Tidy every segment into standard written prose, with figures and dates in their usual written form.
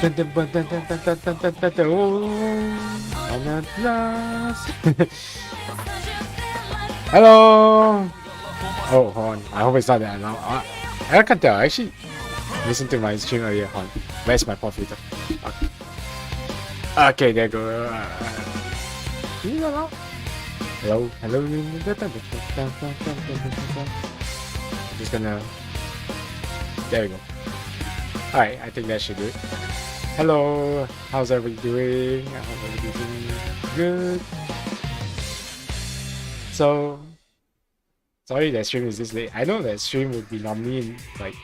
And at last. Hello. Oh, hold on. I hope it's not that now. I can't tell. I actually listened to my stream earlier. Hold on. Where's my pop filter? Okay, there you go. Hello. Hello. I'm just gonna. There we go. Alright, I think that should do it. Hello. How's everybody doing? I hope everybody's doing good. So, sorry that stream is this late. I know that stream would be normally in like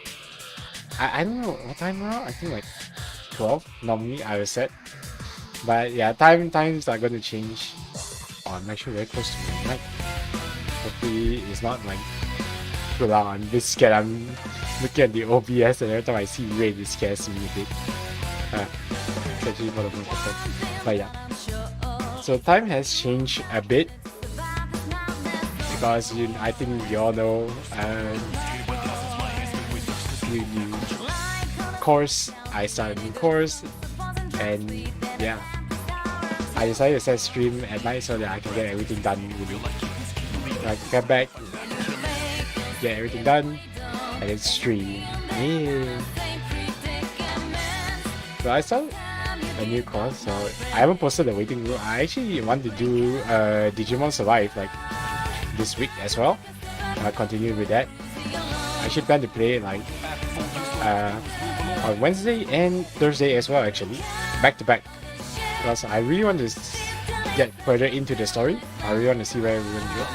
I don't know what time now. I think like 12 normally I was set. But yeah, times are going to change. Oh, I'm actually very close to my mic. Hopefully it's not like too loud. I'm a bit scared. I'm looking at the OBS and every time I see red it scares me a bit. It's actually for the most part. But yeah. So time has changed a bit. Because I think you all know new course. I started a new course, and yeah, I decided to set stream at night so that I can get everything done. I can get back, get everything done, and then stream. Yeah. So I started a new course. So I haven't posted the waiting room. I actually want to do Digimon Survive like this week as well. I'll continue with that. I should plan to play like on Wednesday and Thursday as well, actually, back to back, because I really want to get further into the story. I really want to see where we're going to go,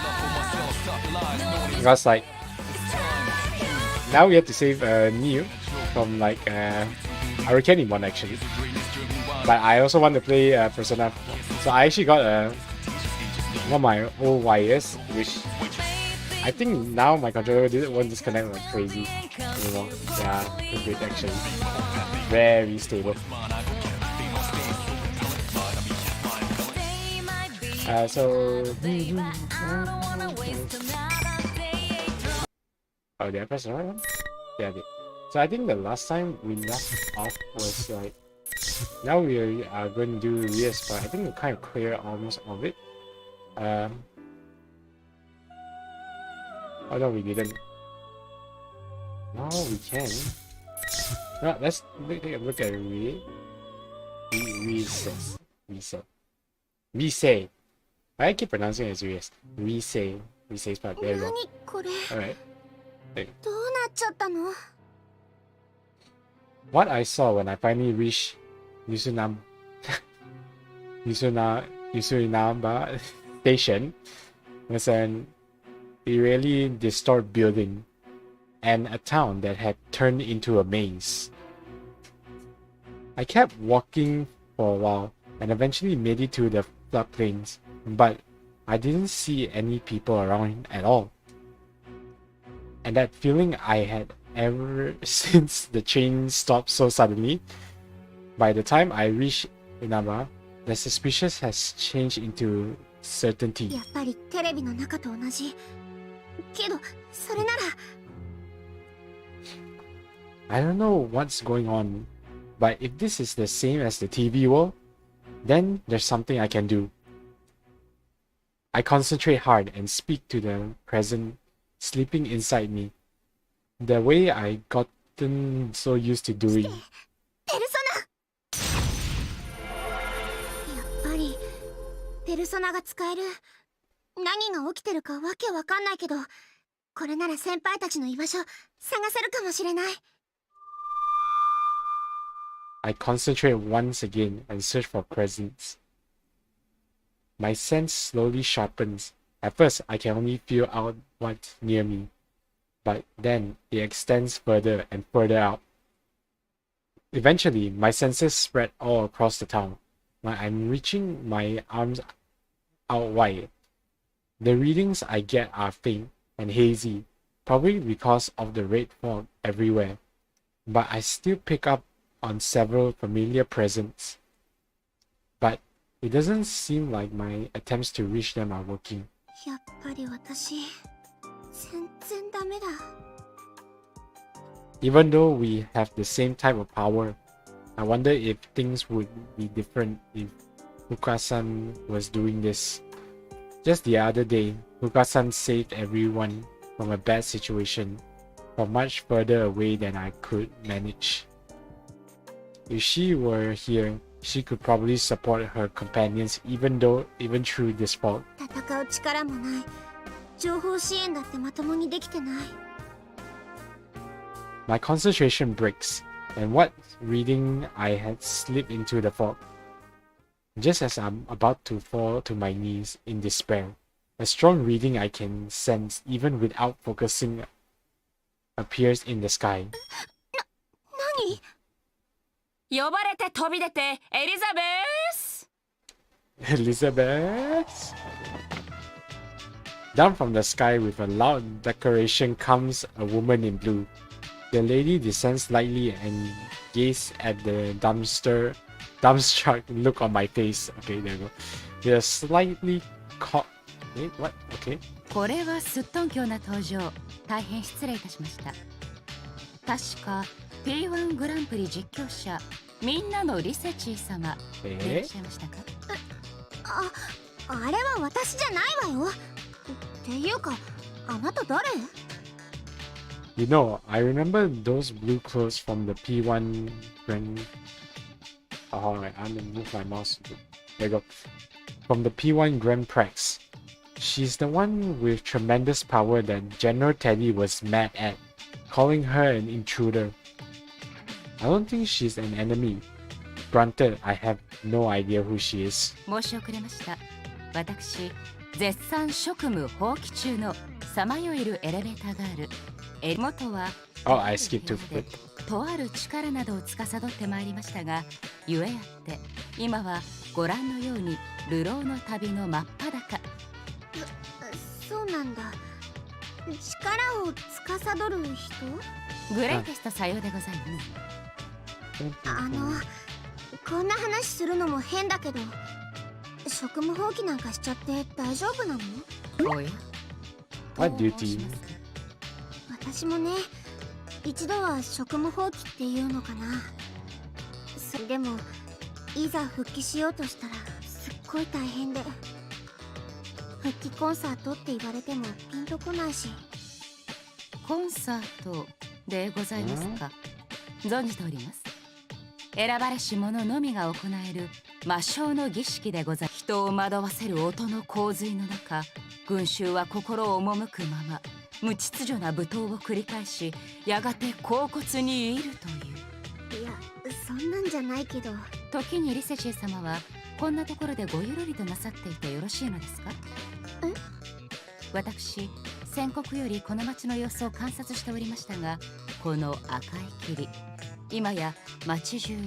because like now we have to save Neo from like Arcanimon actually, but I also want to play Persona. So I actually got one of my old wires, which I think now my controller won't disconnect like crazy anymore. Yeah, good actually. Very stable. Oh, did I press the right one? Yeah, I did. So I think the last time we left off was like, now we are going to do Rias, but I think we kind of clear almost all of it. Oh no, we didn't. No, we can. No, let's take a look at Reset. I keep pronouncing it as Reset. Reset is part. There you go. Alright. What I saw when I finally reached Usunamba station was an really distorted building and a town that had turned into a maze. I kept walking for a while and eventually made it to the floodplains, but I didn't see any people around at all. And that feeling I had ever since the train stopped so suddenly. By the time I reached Inaba, the suspicious has changed into certainty. I don't know what's going on, but if this is the same as the TV world, then there's something I can do. I concentrate hard and speak to the present sleeping inside me, the way I gotten so used to doing. I concentrate once again and search for presents. My sense slowly sharpens. At first, I can only feel out what's near me, but then it extends further and further out. Eventually, my senses spread all across the town. I'm reaching my arms out wide. The readings I get are faint and hazy, probably because of the red fog everywhere, but I still pick up on several familiar presents. But it doesn't seem like my attempts to reach them are working. Even though we have the same type of power, I wonder if things would be different if Huka-san was doing this. Just the other day, Huka-san saved everyone from a bad situation from much further away than I could manage. If she were here, she could probably support her companions even through this fault. My concentration breaks, and what reading I had slipped into the fog. Just as I'm about to fall to my knees in despair, a strong reading I can sense even without focusing appears in the sky. Elizabeth? Down from the sky with a loud declaration comes a woman in blue. The lady descends slightly and gazes at the dumbstruck look on my face. Okay, there we go. With a slightly wait, what? Okay. これはすっとんきょうな登場。大変失礼いたしました。確か P1 グランプリ実況者みんなのリセチー様でいらっしゃいましたか？あれは私じゃないわよ。っていうか、あなた誰？ You know, I remember those blue clothes from the P1 Grand. Oh, alright, I'm gonna move my mouse. There you go. From the P1 Grand Prix. She's the one with tremendous power that General Teddy was mad at, calling her an intruder. I don't think she's an enemy. Granted, I have no idea who she is. 申し遅れました。私、絶賛職務放棄中のさまよえるエレベーターガール。元は Oh, I skipped to flip. とある力などを司ってまいりましたが、ゆえあって今はご覧のように流浪の旅の真っ裸。そうなんだ。力を司る人？グレイテストさようでございます。こんな話するのも変だけど、職務放棄なんかしちゃって大丈夫なの？おや？ What duty? 私もね、一度は職務放棄っていうのかな。それでもいざ復帰しようとしたらすっごい大変で、復帰コンサートって言われてもピンとこないし。コンサートでございますか？存じております。選ばれし者のみが行える魔性の儀式でございます。人を惑わせる音の洪水の中、群衆は心を赴くまま無秩序な舞踏を繰り返し、やがて恍惚にいるという。いや、そんなんじゃないけど。時にリセチー様はこんなところでごゆるりとなさっていてよろしいのですか？私、宣告よりこの町の様子を観察しておりましたが、この赤い霧、今や町中を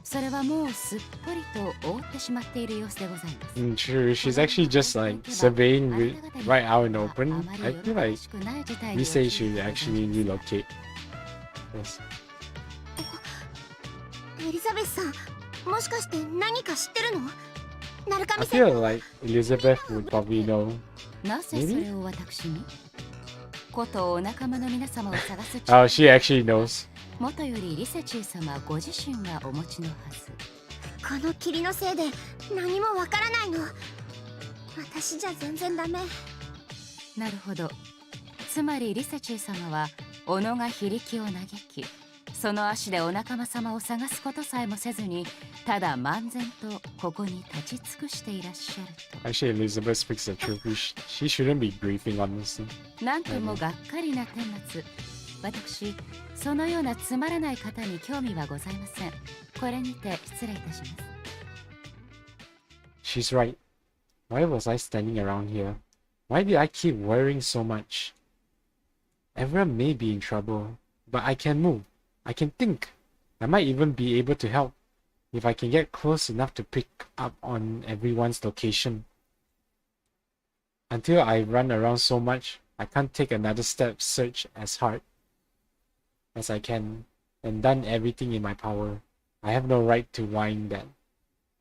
それはもうすっぽりと覆ってしまっている様子でございます。True, she's actually just like surveying right out in the open. I feel like we say should actually relocate. Yes. エリザベスさん、もしかして何か知ってるの？ I feel like Elizabeth would probably know. なぜそれを私に？ことお仲間の皆様を探す。Oh, she actually knows. 元よりリセチー様ご自身がお持ちのはず。この霧のせいで何もわからないの。私じゃ全然ダメ。なるほど。つまりリセチー様は斧が非力を嘆き、その足でお仲間様を探すことさえもせずに、ただ漫然とここに立ち尽くしていらっしゃると。Actually, Elizabeth speaks the truth. She shouldn't be grieving, honestly. なんともがっかりな顛末。私、そのようなつまらない方に興味はございません。これにて失礼いたします。She's right. Why was I standing around here? Why did I keep worrying so much? Everyone may be in trouble, but I can move. I can think. I might even be able to help if I can get close enough to pick up on everyone's location. Until I run around so much, I can't take another step search as hard as I can and done everything in my power. I have no right to whine that.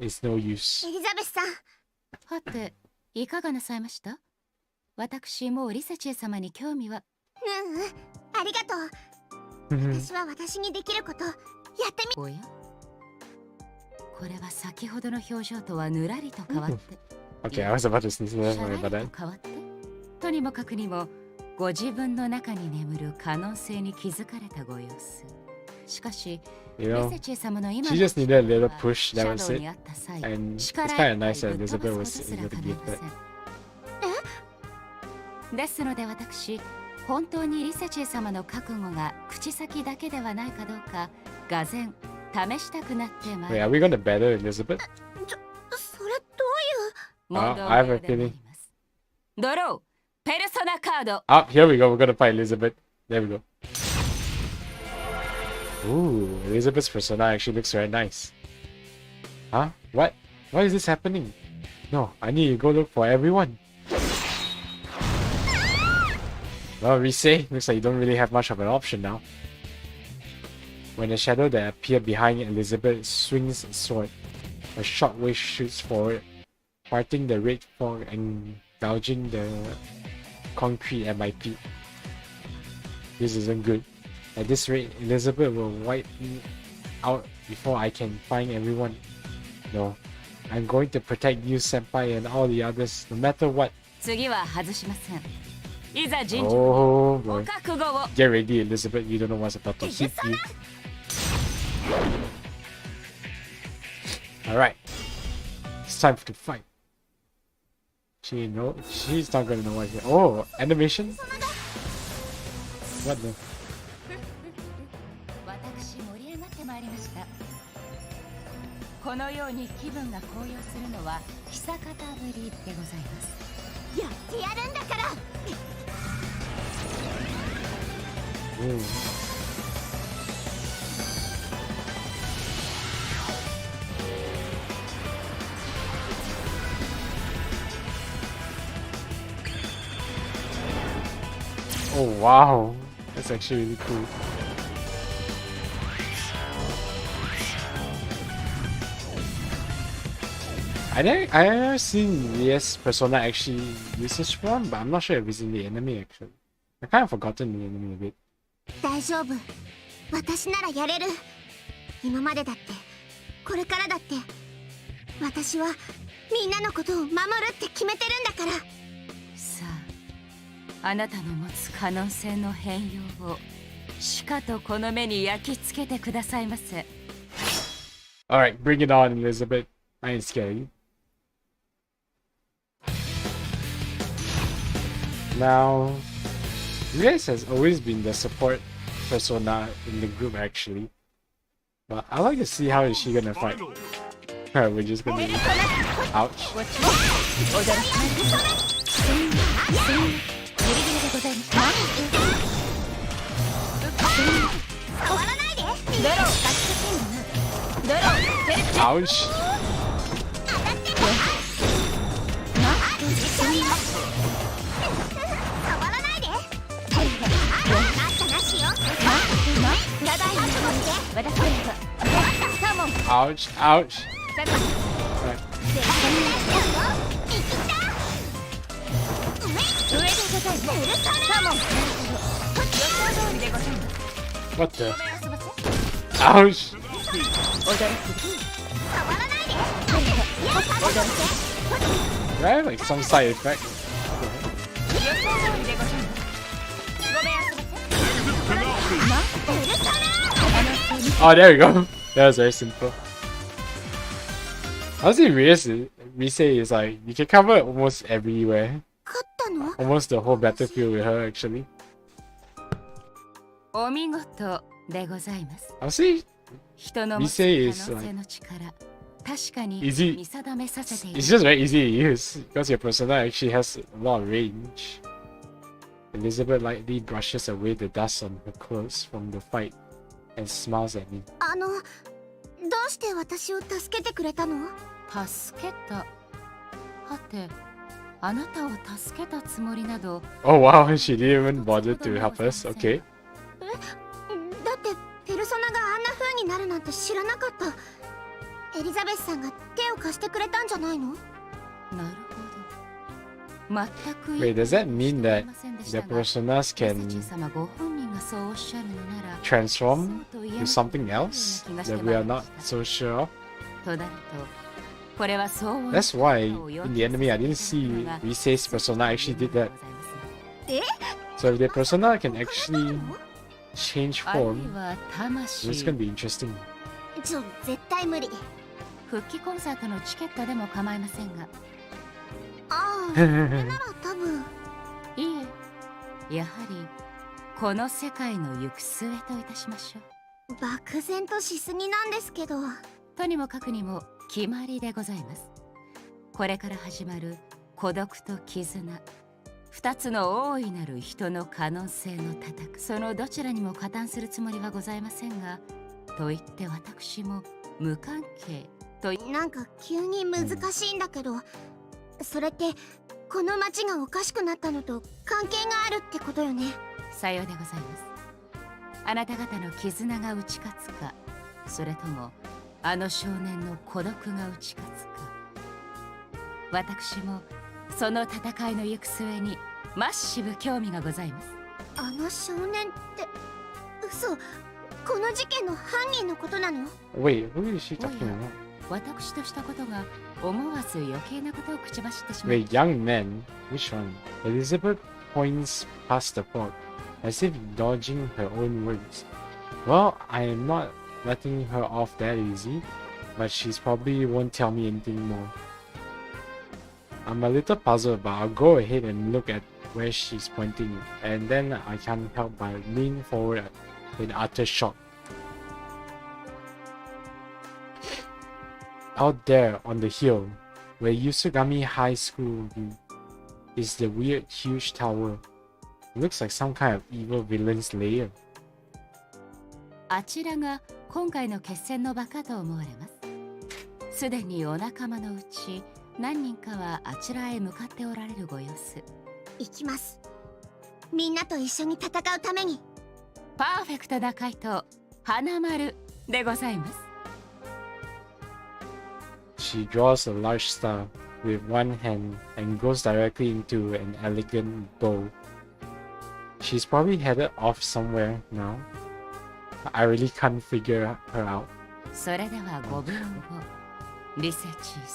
It's no use. エリザベスさん。はて、いかがなさいました？私もうリセチェ様に興味は。ありがとう。私は私にできることやってみ。おや、これは先ほどの表情とはぬらりと変わって Okay, I was about to sneeze. シャ Sorry ラ about リ that. と変わってとにもかくにもご自分の中に眠る可能性に気づかれたご様子。しかし You know, リセチェ様の今 she の just needed a little push, シ that ャ was ドウ it. にあった際 And it's 力 kind い of っぱい nice that ぶっ飛ば Elizabeth す was ことすら able to 叶い give ま that. せん。ですので私、本当にリセチェ様の覚悟が口先だけではないかどうか、がぜん試したくなってまい Wait, り are we gonna battle Elizabeth? それどういう問答 I have a 無用で参りますドロー、ペルソナカード。 Ah, here we go. We're gonna fight Elizabeth. There we go. Ooh, Elizabeth's persona actually looks very nice. Huh? What? Why is this happening? No, I need to go look for everyone. Well, Rise, looks like you don't really have much of an option now. When the shadow that appeared behind Elizabeth swings its sword, a shockwave shoots forward, parting the red fog and gouging the concrete at my feet. This isn't good. At this rate, Elizabeth will wipe me out before I can find everyone. No, I'm going to protect you, Senpai, and all the others, no matter what. 次は外しません。いざ尋常 Oh お boy. 覚悟を。 Get ready, Elizabeth. You don't know what's about to hit you. Alright. It's time to fight. She's not gonna know what. Oh, animation? What the? 私盛り上がってまいりました。このように気分が高揚するのは久方ぶりでございます。やってやるんだから。 Ooh. Oh wow, that's actually really cool. I never seen Ria's persona actually use this form, but I'm not sure if it's in the enemy actually. I kind of forgotten the enemy a bit. 大丈夫。私ならやれる。今までだって、これからだって。私はみんなのことを守るって決めてるんだから。さあ、あなたの持つ可能性の変容をしかとこの目に焼き付けてくださいませ。 Alright, bring it on, Elizabeth. I ain't scared. Now, Grace has always been the support persona in the group actually. But I like to see how is she gonna fight. Alright, we're just gonna... Ouch. Ouch. Ouch, ouch. Right. What the? Ouch. Do I have like some side effect? Oh, there we go. That was very simple. Honestly, Rise is like, you can cover almost everywhere. 勝ったの？ Almost the whole battlefield with her, actually. お見事でございます。 Honestly, 人の持つ Rise 可 is 能性の力、確かに easy. 見定めさせている。 It's just very easy to use because your persona actually has a lot of range. Elizabeth lightly brushes away the dust on her clothes from the fight and smiles at me. どうして私を助けてくれたの？助けた。はて、あなたを助けたつもりなど。 Oh wow, she didn't even bother to help us. Okay. だってペルソナがあんな風になるなんて知らなかった。エリザベスさんが手を貸してくれたんじゃないの？なるほど。全く Wait, does that mean that the personas can 様ご本人がそうおっしゃるのなら transform to something else that we are not so sure of? となると、これは相応 That's why in the anime I didn't see Risei's persona actually did that. So if their persona can actually change あるい form, は it's 魂 gonna be interesting. 絶対無理。復帰コンサートのチケットでも構いませんが、ああ、それなら多分。いえ、やはりこの世界の行く末といたしましょう。漠然としすぎなんですけど。とにもかくにも決まりでございます。これから始まる孤独と絆、二つの大いなる人の可能性の戦い、そのどちらにも加担するつもりはございませんが、と言って私も無関係となんか急に難しいんだけど、それってこの街がおかしくなったのと関係があるってことよね。さようでございます。あなた方の絆が打ち勝つか、それともあの少年の孤独が打ち勝つか、私もその戦いの行く末にマッシブ興味がございます。あの少年って嘘、この事件の犯人のことなの？ Wait, who is she talking about? 私としたことが思わず余計なことを口走ってしまい Wait, young men? Which one? Elizabeth points past the fog, as if dodging her own words. Well, I am not letting her off that easy, but she's probably won't tell me anything more. I'm a little puzzled, but I'll go ahead and look at where she's pointing, and then I can't help but lean forward in utter shock. Out there on the hill, where Yusugami High School is the weird huge tower. It looks like some kind of evil villain's lair. あちらが今回の決戦の場かと思われます。すでにお仲間のうち何人かはあちらへ向かっておられるご様子。行きます。みんなと一緒に戦うために。パーフェクトな回答、花丸でございます。She draws a large star with one hand and goes directly into an elegant bow. She's probably headed off somewhere now. I really can't figure her out. それでは5分後、リセチー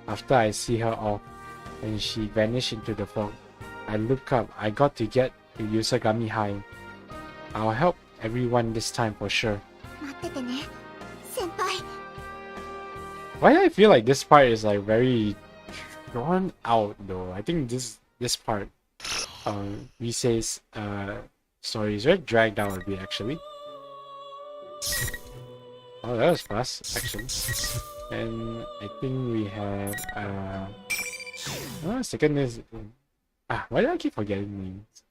様。After I see her off and she vanished into the fog, I look up. I got to get to Yusagami High. I'll help everyone this time for sure. 待っててね、先輩。 Why do I feel like this part is like very drawn out though? I think this part, Risei's story is very dragged out a bit actually. Oh, that was fast actually. And I think we have second is why do I keep forgetting names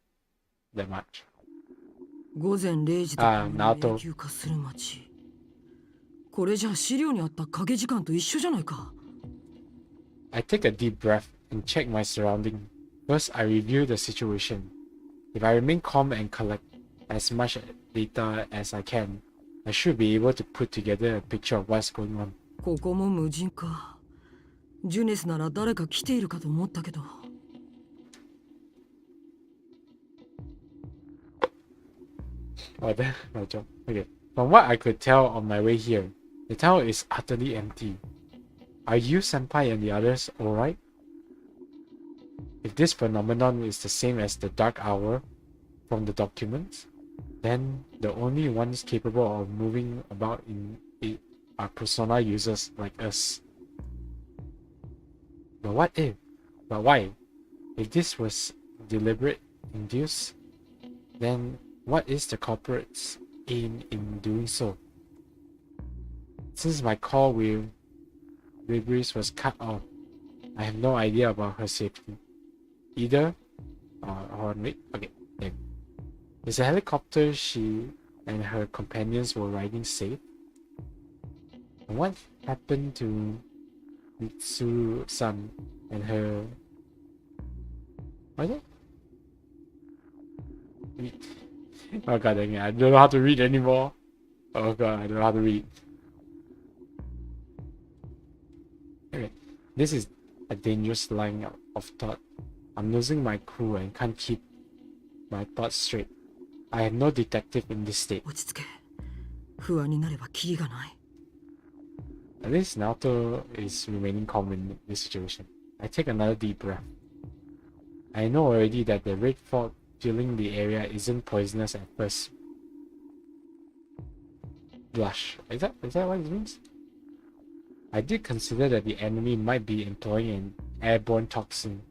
that much? 午前0時とかナオト永久化する街。これじゃ資料にあった影時間と一緒じゃないか。I take a deep breath and check my surrounding. First, I review the situation. If I remain calm and collect as much data as I can, I should be able to put together a picture of what's going on. ここも無人か。ジュネスなら誰か来ているかと思ったけど。Oh, that's my job. Okay. From what I could tell on my way here, the tower is utterly empty. Are you, Senpai, and the others alright? If this phenomenon is the same as the Dark Hour from the documents, then the only ones capable of moving about in it are persona users like us. But what if? But why? If this was deliberate induced, then what is the culprit's aim in doing so? Since my call with Libris was cut off, I have no idea about her safety. Either, wait, okay, there. Is the helicopter she and her companions were riding safe? And what happened to Mitsuru-san and her... What is it? Oh god dang it, I don't know how to read anymore. Oh god, I don't know how to read. Okay, this is a dangerous line of thought. I'm losing my cool and can't keep my thoughts straight. I am no detective in this state. 落ち着け。不安になればキリがない。 At least Naoto is remaining calm in this situation. I take another deep breath. I know already that the red fog filling the area isn't poisonous at first blush. Is that what it means? I did consider that the enemy might be employing an airborne toxin,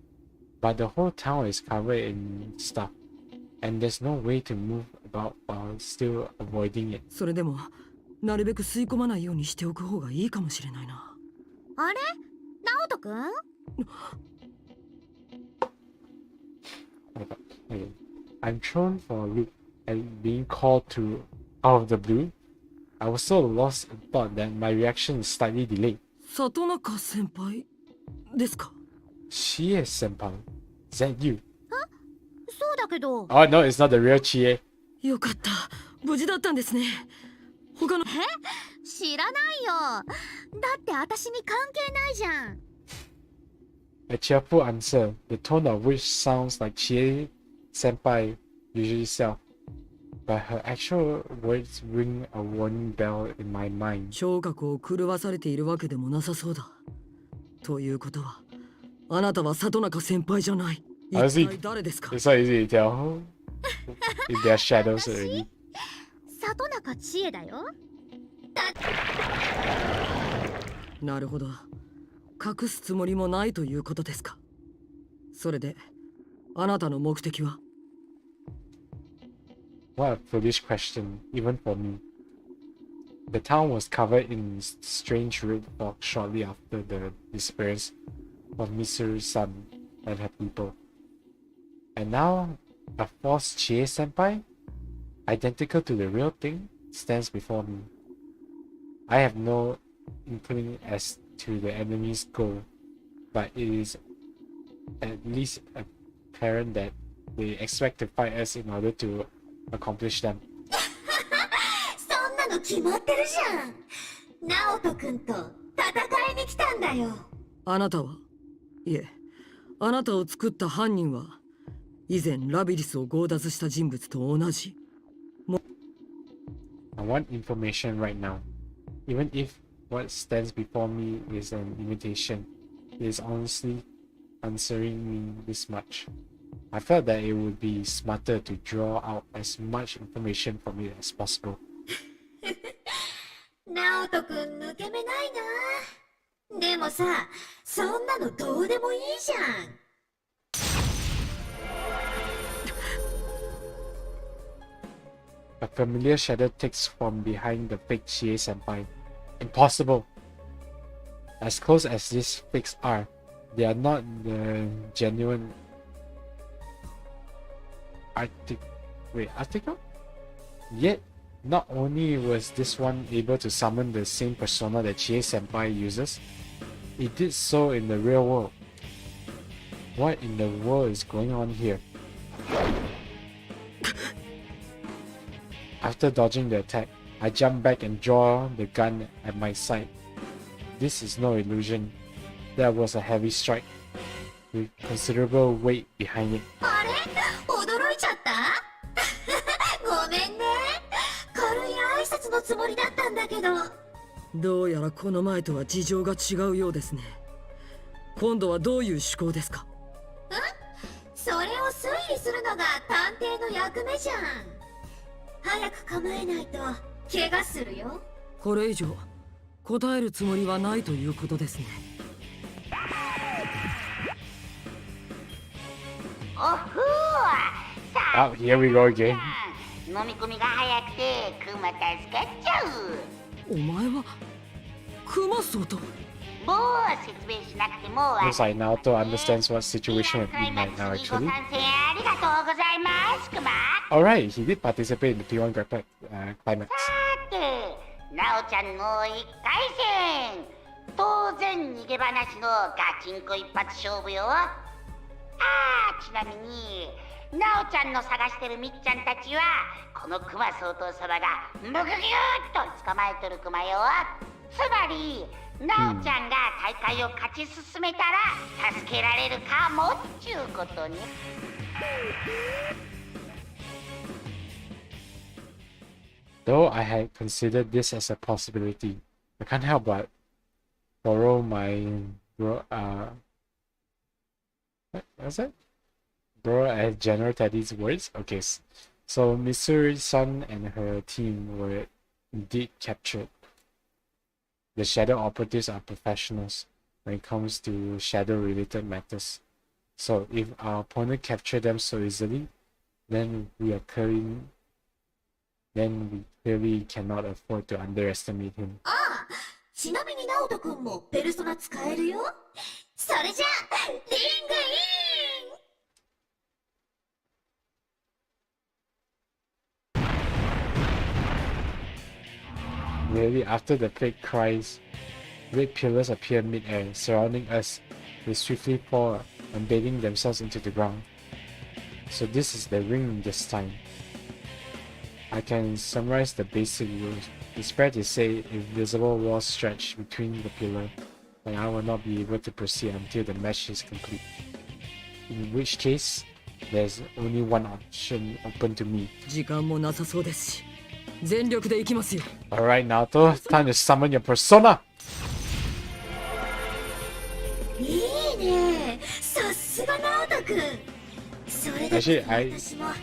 but the whole town is covered in stuff, and there's no way to move about while still avoiding it. それでもなるべく吸い込まないようにしておく方がいいかもしれないな。あれナオトくん Okay. I'm thrown for a loop and being called to out of the blue. I was so lost in thought that my reaction is slightly delayed. 里中先輩ですか？ Chie senpai, is that you? そうだけど Oh no, it's not the real Chie. よかった、無事だったんですね。他の知らないよ。だって私に関係ないじゃん。 A cheerful answer, the tone of which sounds like Chie senpai usually self, but her actual words ring a warning bell in my mind. 聴覚を狂わされているわけでもなさそうだ。ということは、あなたは里中先輩じゃない。一体誰ですか？ It's so easy to tell if they're shadows already. 里中千恵だよ。なるほど。隠すつもりもないということですか。それで、あなたの目的は？ What a foolish question, even for me. The town was covered in strange red fog shortly after the disappearance of Misuru's son and her people. And now, a false Chie senpai, identical to the real thing, stands before me. I have no inkling as to the enemy's goal, but it is at least apparent that they expect to fight us in order to accomplish them. そんなの決まってるじゃん。ナオトくんと戦いに来たんだよ。あなたは？いえ、あなたを作った犯人は、以前ラビリスを強奪した人物と同じ。I want information right now. Even if what stands before me is an imitation, it is honestly answering me this much. I felt that it would be smarter to draw out as much information from it as possible. ナオトくん抜け目ないな。でもさ、そんなのどうでもいいじゃん。A familiar shadow takes from behind the fake Chie senpai. Impossible! As close as these fakes are, they are not the genuine article? Yet, not only was this one able to summon the same persona that Chie senpai uses, it did so in the real world. What in the world is going on here? After dodging the attack, I jump back and draw the gun at my side. This is no illusion. That was a heavy strike, with considerable weight behind it. あれ驚いちゃったごめんね。軽い挨拶のつもりだったんだけど。どうやらこの前とは事情が違うようですね。今度はどういう趣向ですか？それを推理するのが探偵の役目じゃん。早く構えないと怪我するよ。これ以上答えるつもりはないということですね。おふー Oh, here we go again. 飲み込みが早くてクマ助かっちゃう。お前はクマソと？もう説明しなくても Looks like Naoto understands what situation we're in right now, ご actually. 参戦ありがとうございますクマ。 Alright, he did participate in the P1 climax. さて、ナオちゃんの1回戦。当然逃げ話のガチンコ一発勝負よ。ちなみにナオちゃんの探してるみっちゃんたちはこのクマ総統様がムグギューッと捕まえとるクマよ。つまりナオちゃんが大会を勝ち進めたら助けられるかもっちゅうことね。Though I had considered this as a possibility, I can't help but borrow what was that? Borrow General Teddy's words? Okay, so Missouri-san and her team were indeed captured. The Shadow operatives are professionals when it comes to Shadow-related matters. So if our opponent captured them so easily, then we clearly cannot afford to underestimate him. ちなみにナオト君もペルソナ使えるよ。それじゃあリングイン。Really, after the fake cries, red pillars appear mid-air, surrounding us. They swiftly fall, embedding themselves into the ground. So this is the ring this time. I can summarize the basic rules. It's fair to say invisible walls stretch between the pillar, and I will not be able to proceed until the match is complete. In which case, there's only one option open to me. 時間もなさそうですし、全力で行きますよ。 Alright, Naoto, time to summon your persona! いいね。さすがナオト君。それで Actually, I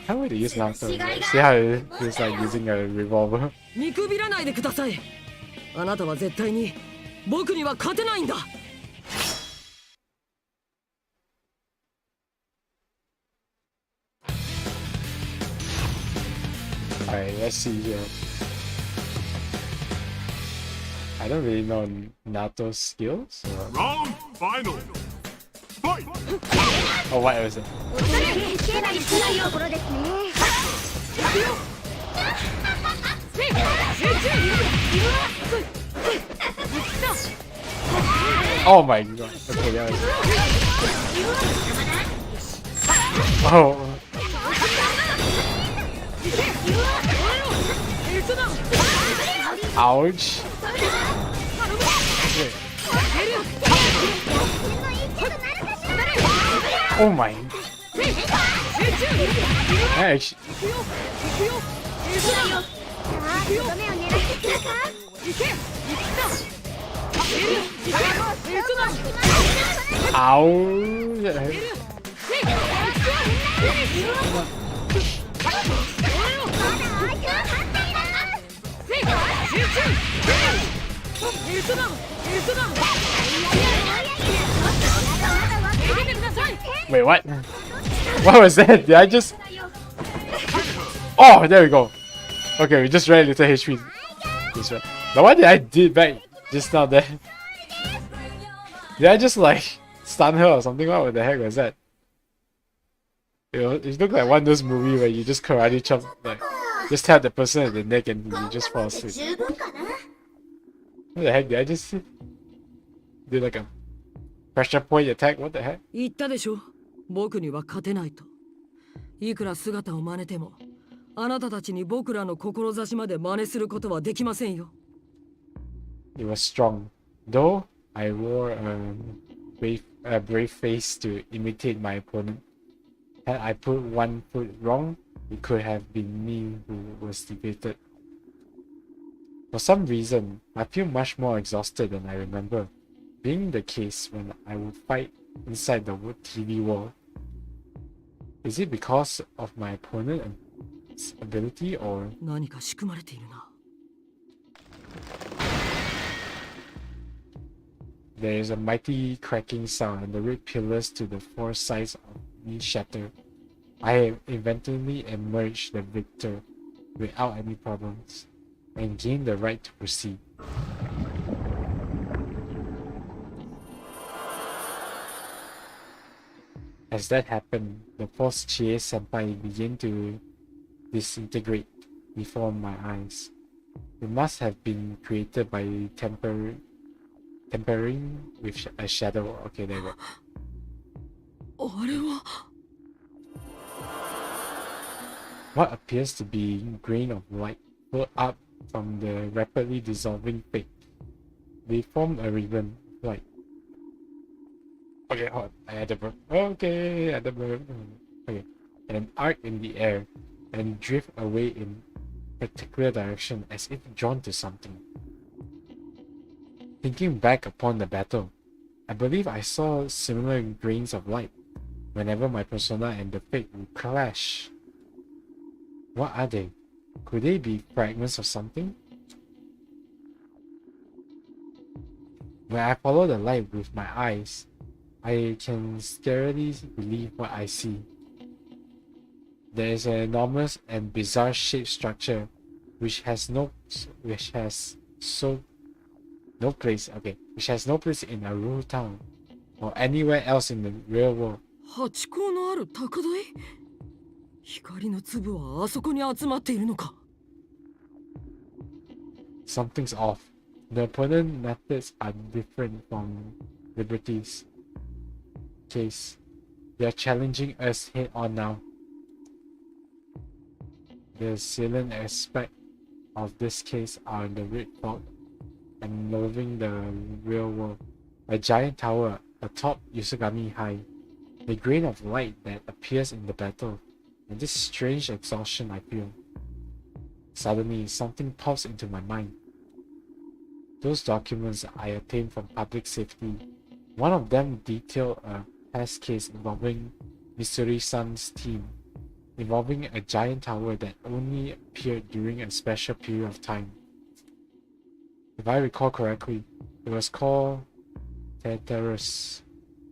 can't wait to use Naoto. See how it feels like using a revolver. 見くびらないでください。あなたは絶対に僕には勝てないんだ。 Alright, let's see here. I don't really know Naoto's skills. Round final. Fight! Oh, what was it? Oh my god. Okay, that was... Oh. Ouch. Okay. Oh my. Actually... Wait, what? What was that? Did I just... Oh, there we go. Okay, we just ran a little HP. This one. Now what did I do back just now there? Did I just like stun her or something? What the heck was that? It looked like one of those movies where you just karate chop, like just tap the person in the neck and you just fall asleep. What the heck did I just do like a pressure point attack? What the heck? 言ったでしょ。僕には勝てないと。いくら姿を真似ても、あなたたちに僕らの志まで真似することはできませんよ。It was strong, though I wore a brave face to imitate my opponent. Had I put one foot wrong, it could have been me who was defeated. For some reason, I feel much more exhausted than I remember, being the case when I would fight inside the wood TV wall. Is it because of my opponent's ability or... 何か仕組まれているな。There is a mighty cracking sound and the red pillars to the four sides of me shatter. I eventually emerged the victor without any problems and gained the right to proceed. As that happened, the false Chie Senpai began to disintegrate before my eyes. It must have been created by tempering with a shadow. Okay, there we go. あれは What appears to be grain of light flowed up from the rapidly dissolving fake. They formed a ribbon of light. Okay, hold on. I had the burp. Okay, I had the burp. Okay, and an arc in the air and drift away in particular direction as if drawn to something. Thinking back upon the battle, I believe I saw similar grains of light whenever my persona and the fate would clash. What are they? Could they be fragments of something? When I follow the light with my eyes, I can scarcely believe what I see. There is an enormous and bizarre shaped structure which has no place in Aruna town or anywhere else in the real world. ハチ公のある高台？光の粒はあそこに集まっているのか？ Something's off. The opponent methods are different from Liberty's case. They are challenging us head on now. The salient aspect of this case are the red fog and loathing the real world. A giant tower atop Yusugami High. The grain of light that appears in the battle, and this strange exhaustion I feel. Suddenly, something pops into my mind. Those documents I obtained from public safety, one of them detailed a past case involving Missouri-san's team, involving a giant tower that only appeared during a special period of time. If I recall correctly, it was called Tetarus,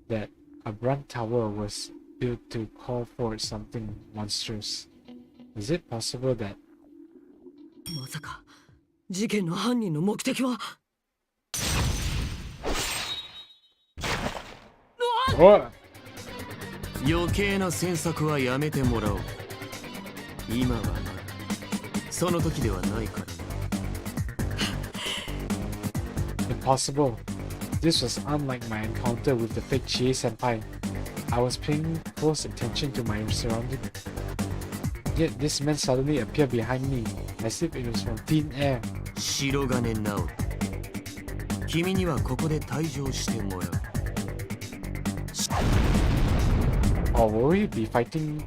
that a bronze tower was built to call forth something monstrous. Is it possible that まさか事件の犯人の目的は？ What? 余計な詮索はやめてもらおう。今はまだその時ではないから。 Impossible. This was unlike my encounter with the fake Chie senpai. I was paying close attention to my surroundings. Yet this man suddenly appeared behind me, as if it was from thin air. 白金直人。君にはここで退場してもらう。 Or will we be fighting?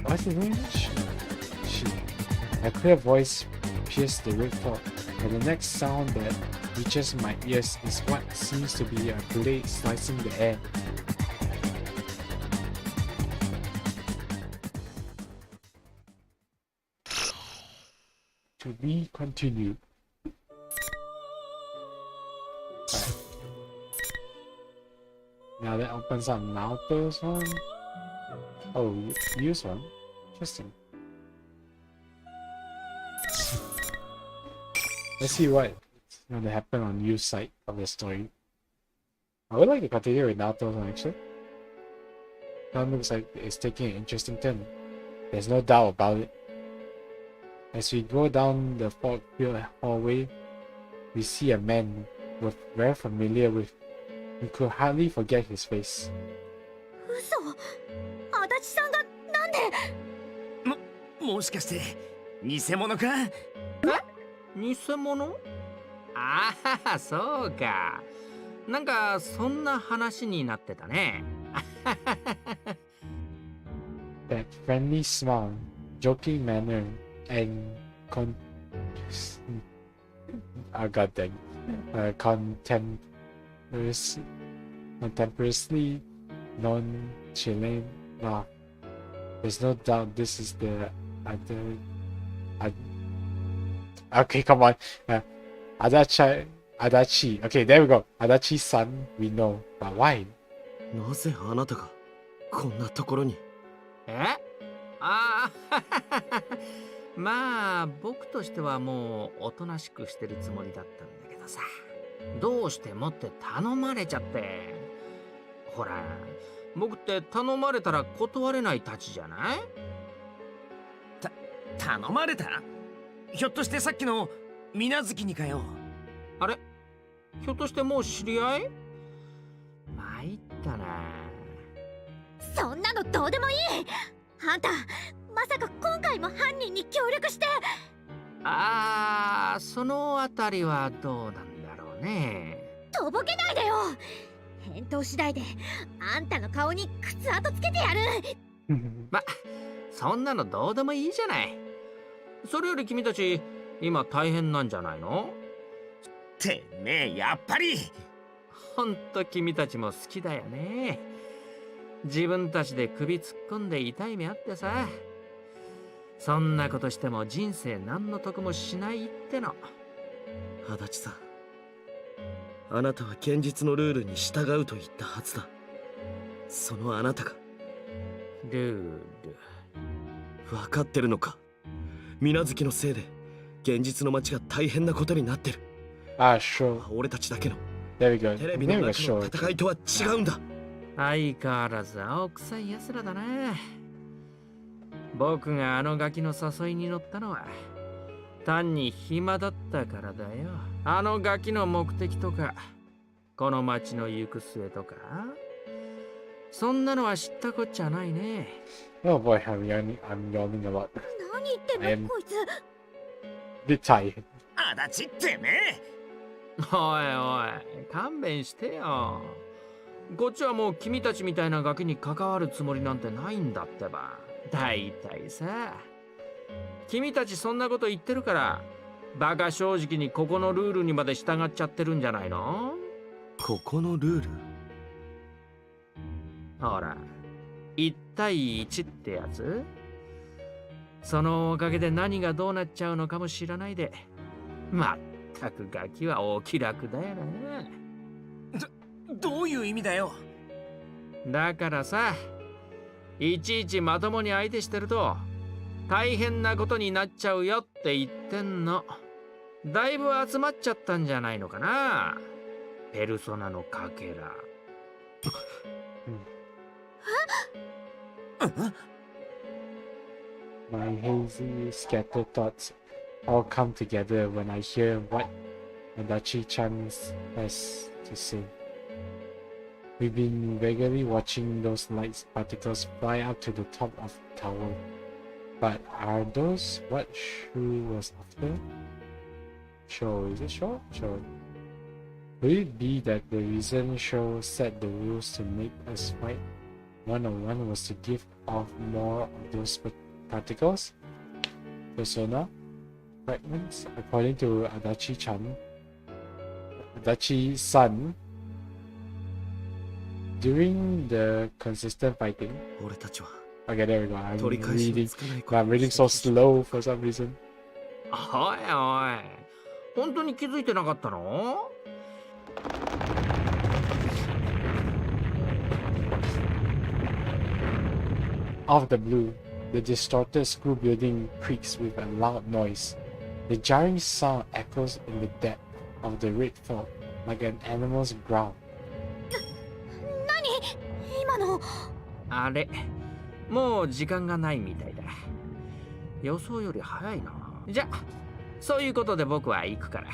What's his name? She. A clear voice pierced the red fog, and the next sound that reaches my ears is what seems to be a blade slicing the air. To be continued. Right. Now that opens up Naoto's one. Oh, use one. Interesting. Let's see what's going to happen on Yu's side of the story. I would like to continue with Naoto's one actually. That looks like it's taking an interesting turn. There's no doubt about it. As we go down the fog-filled hallway, we see a man we're very familiar with. We could hardly forget his face. 嘘、足立さんがなんで？もしかして偽物か？偽物？ああ、そうか。なんかそんな話になってたね。That friendly smile, joking manner, and contemporaneously nonchalant laugh. There's no doubt this is the other. Okay, come on. Adachi. Okay, there we go. Adachi's son, we know. But why? なぜあなたがこんなところに？ああまあ僕としてはもうおとなしくしてるつもりだったんだけどさ、どうしてもって頼まれちゃって。ほら僕って頼まれたら断れないたちじゃない？頼まれた？ひょっとしてさっきの水無月にかよ。あれ、ひょっとしてもう知り合い？参ったな。そんなのどうでもいい。あんたまさか今回も犯人に協力して？ああ、そのあたりはどうなんだろうね。とぼけないでよ。返答次第であんたの顔に靴跡つけてやる。ま、そんなのどうでもいいじゃない。それより君たち今大変なんじゃないの？てめえ、やっぱり。ほんと君たちも好きだよね。自分たちで首突っ込んで痛い目あってさ。そんなことしても人生何の得もしないっての。足立さん、あなたは現実のルールに従うと言ったはずだ。そのあなたがルール。分かってるのか？水月のせいで現実の街が大変なことになってる。Ah, sure. 俺たちだけの There we go. テレ The ビの name 中 was の sure. 戦いとは違うんだ。相変わらず青臭い奴らだな。僕があのガキの誘いに乗ったのは単に暇だったからだよ。あのガキの目的とかこの街の行く末とかそんなのは知ったこっちゃないね。Oh boy, I'm yawning a lot. 何言ってんの I am こいつ。 Bit tired. 足立ってめえ。おいおい、勘弁してよ。こっちはもう君たちみたいなガキに関わるつもりなんてないんだってば。だいたいさ、君たちそんなこと言ってるからバカ正直にここのルールにまで従っちゃってるんじゃないの？ここのルール？ほら、1対1ってやつ。そのおかげで何がどうなっちゃうのかも知らないで、まったくガキはお気楽だよな。どういう意味だよ？だからさ、いちいちまともに相手してると大変なことになっちゃうよって言ってんの。だいぶ集まっちゃったんじゃないのかな、ペルソナのかけら。My hazy, scattered thoughts all come together when I hear what Adachi-chan has to say. We've been regularly watching those light particles fly up to the top of the tower. But are those what Shu was after? Sure, is it Sure? Sure. Would it be that the reason Shu set the rules to make us fight one-on-one was to give off more of those particles? Persona fragments? According to Adachi-san, during the consistent fighting. 俺たちは Okay, there we go. I'm 取り返しの reading. つかないこと I'm reading so slow for some reason. おいおい、本当に気づいてなかったのOut of the blue, the distorted screw building creaks with a loud noise. The jarring sound echoes in the depth of the red fog like an animal's growl. 何今の。あれ、もう時間がないみたいだ。予想より早いな。じゃ、そういうことで僕は行くから。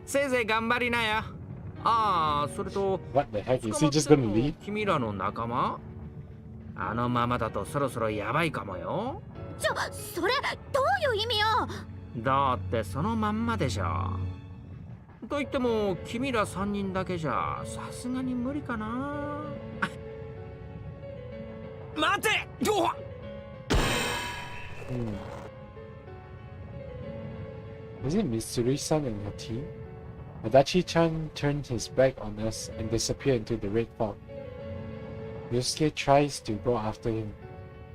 せいぜい頑張りなよ。ああ、それと、 What the heck? Is he just gonna leave? 君らの仲間？あのままだとそろそろやばいかもよ。それどういう意味よ。だってそのまんまでしょ。と言っても君ら3人だけじゃさすがに無理かな。待て！Was it Mitsuri-san and her team? Adachi-chan turned his back on us and disappeared into the red fog. Yosuke tries to go after him,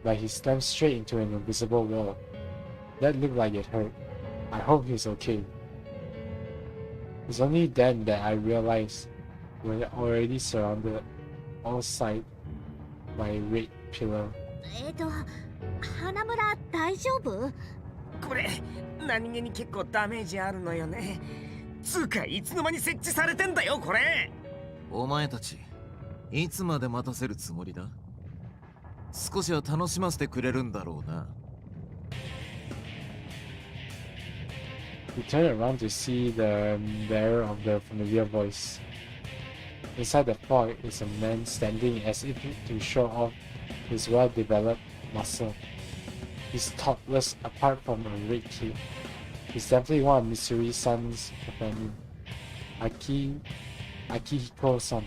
but he slams straight into an invisible wall. That looked like it hurt. I hope he's okay. It's only then that I realized we're already surrounded all sides by a red pillar. 花村大丈夫？これ何気に結構ダメージあるのよね。つうかいつの間に設置されてんだよこれ。お前たちいつまで待たせるつもりだ？少しは楽しませてくれるんだろうな。We turn around to see the bearer of the familiar voice. Inside the fog is a man standing as if to show off his well-developed muscle. He's topless apart from a red cape. He's definitely one of Mitsuri-san's companion, Akihiko-san.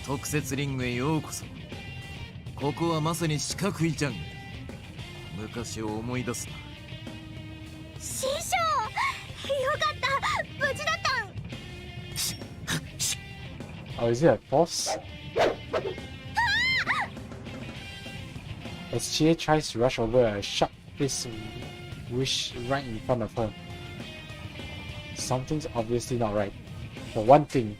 特設リングへようこそ。ここはまさに四角いジャングル。昔を思い出すな。師匠、よかった、無事だったん。 Oh, is it a boss? As Chie tries to rush over, a sharp fist whoosh right in front of her. Something's obviously not right. For one thing,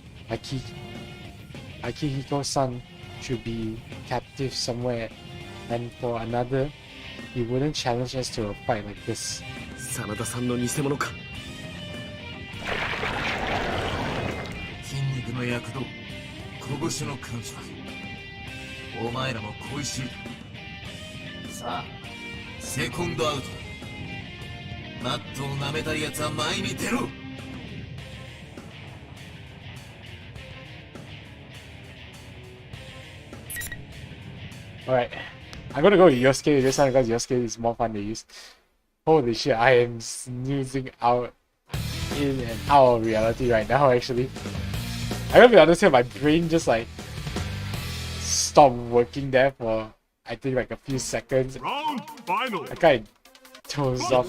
Akihiko-san should be captive somewhere, and for another, he wouldn't challenge us to a fight like this. 真田さんの偽物か。筋肉の躍動、拳の感触。お前らも恋しいだ。さあ、セコンドアウトだ。マットを舐めたいやつは前に出ろ。Alright, I'm gonna go with Yosuke this time because Yosuke is more fun to use. Holy shit, I am snoozing out in and out of reality right now actually. I gotta be honest here, my brain just like stopped working there for I think like a few seconds. Round final. I kind of dozed off.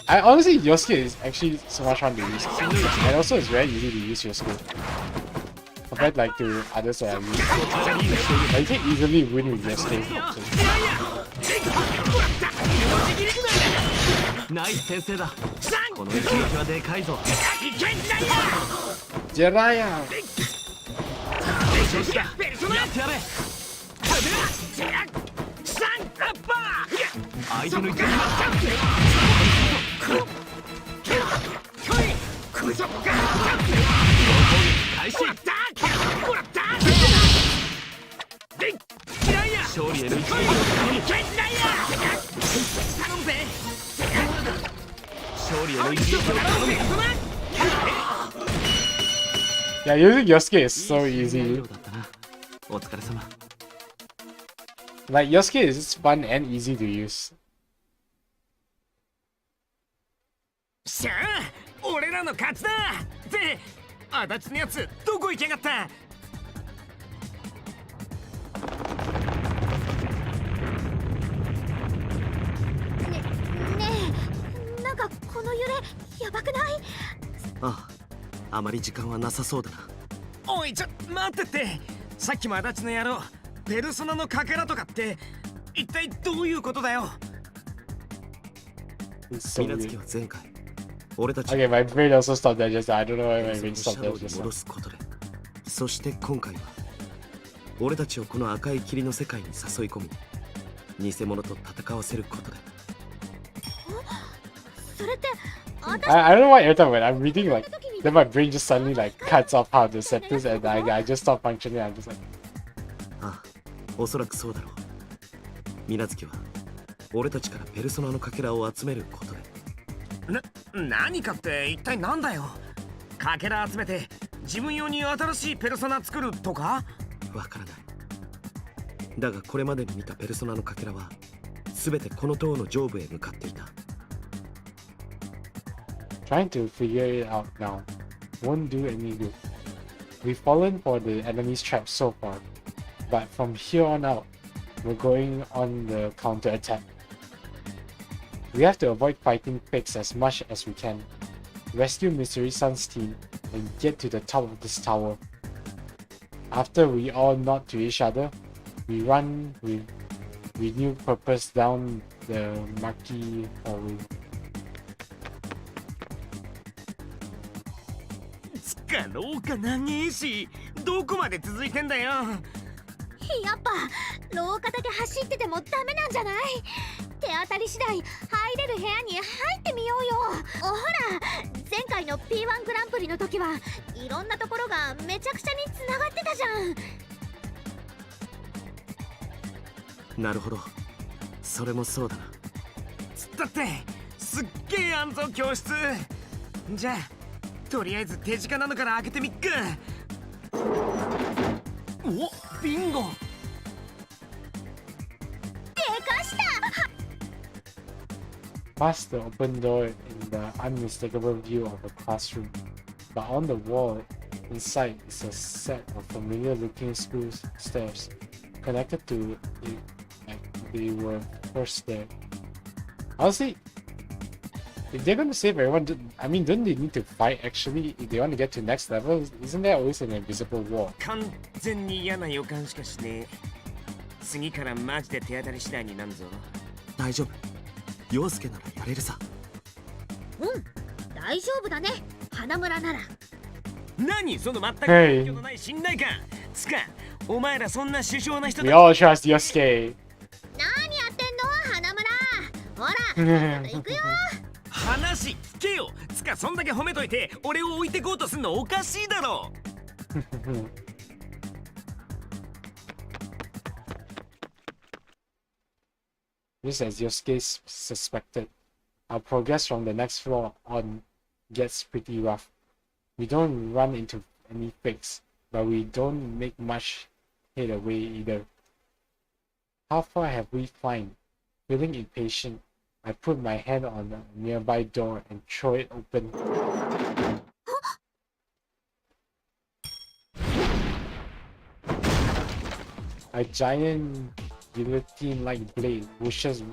I honestly, Yosuke is actually so much fun to use. And also it's very easy to use Yosuke. Compared like to others that I've used. Like, you can easily win with Yosuke. Jiraiya! Yeah, using Yosuke is so easy. Like, Yosuke is just fun and easy to use. しゃあ、俺らの勝ちだ。って足立のやつどこ行きやがった。ねえ、なんかこの揺れやばくない？ああ、あまり時間はなさそうだな。おい、ちょ待ってって。さっきも足立の野郎ペルソナのかけらとかって一体どういうことだよ。So 水無月は前回俺たち okay, my brain also stopped there just I don't know why my brain stopped there just 戻すことで、そして今回は俺たちをこの赤い霧の世界に誘い込み、偽物と戦わせることで。それって I don't know why every time when I'm reading like then my brain just suddenly like cuts off how the sentence and I just stop functioning. I'm just like ああ、おそらくそうだろう。水無月は俺たちからペルソナのかけらを集めることで。何かって一体なんだよ。かけら集めて自分用に新しいペルソナ作るとか？わからない。だがこれまでに見たペルソナのかけらは全てこの塔の上部へ向かっていた。trying to figure it out now won't do any good. We've fallen for the enemy's trap so far, but from here on out, we're going on the counter-attack. We have to avoid fighting pigs as much as we can, rescue Mystery Sun's team, and get to the top of this tower. After we all nod to each other, we run with renewed purpose down the murky hallway. か廊下長えし、どこまで続いてんだよ。やっぱ廊下だけ走っててもダメなんじゃない？手当たり次第入れる部屋に入ってみようよ。ほら、前回の P1 グランプリの時はいろんなところがめちゃくちゃに繋がってたじゃん。なるほど、それもそうだな。つったってすっげえあんぞ教室。じゃあとりあえず手近なのから開けてみっか。お、ビンゴ。でかした。Past the open door in the unmistakable view of a classroom, but on the wall inside is a set of familiar-looking school stairs connected to it like they were first there. Honestly, if they're gonna save everyone, I mean, don't they need to fight actually if they want to get to next level? Isn't there always an invisible wall? 完全に嫌な予感しかしねえ。次からマジで手当たり次第になるぞ。大丈夫。陽介ならやれるさ。大丈夫だね、花村なら。何その全く Hey. 根拠のない信頼感。つか、お前らそんな首相な人 We だ。 all trust Yosuke. 何やってんの花村。ほら、行くよ。話聞けよ。つか、そんだけ褒めといて俺を置いてこうとすんのおかしいだろ。Just as Yosuke suspected, our progress from the next floor on gets pretty rough. We don't run into any fakes, but we don't make much headway either. How far have we climbed? Feeling impatient, I put my hand on a nearby door and throw it open. A giant guillotine-like blade whooshes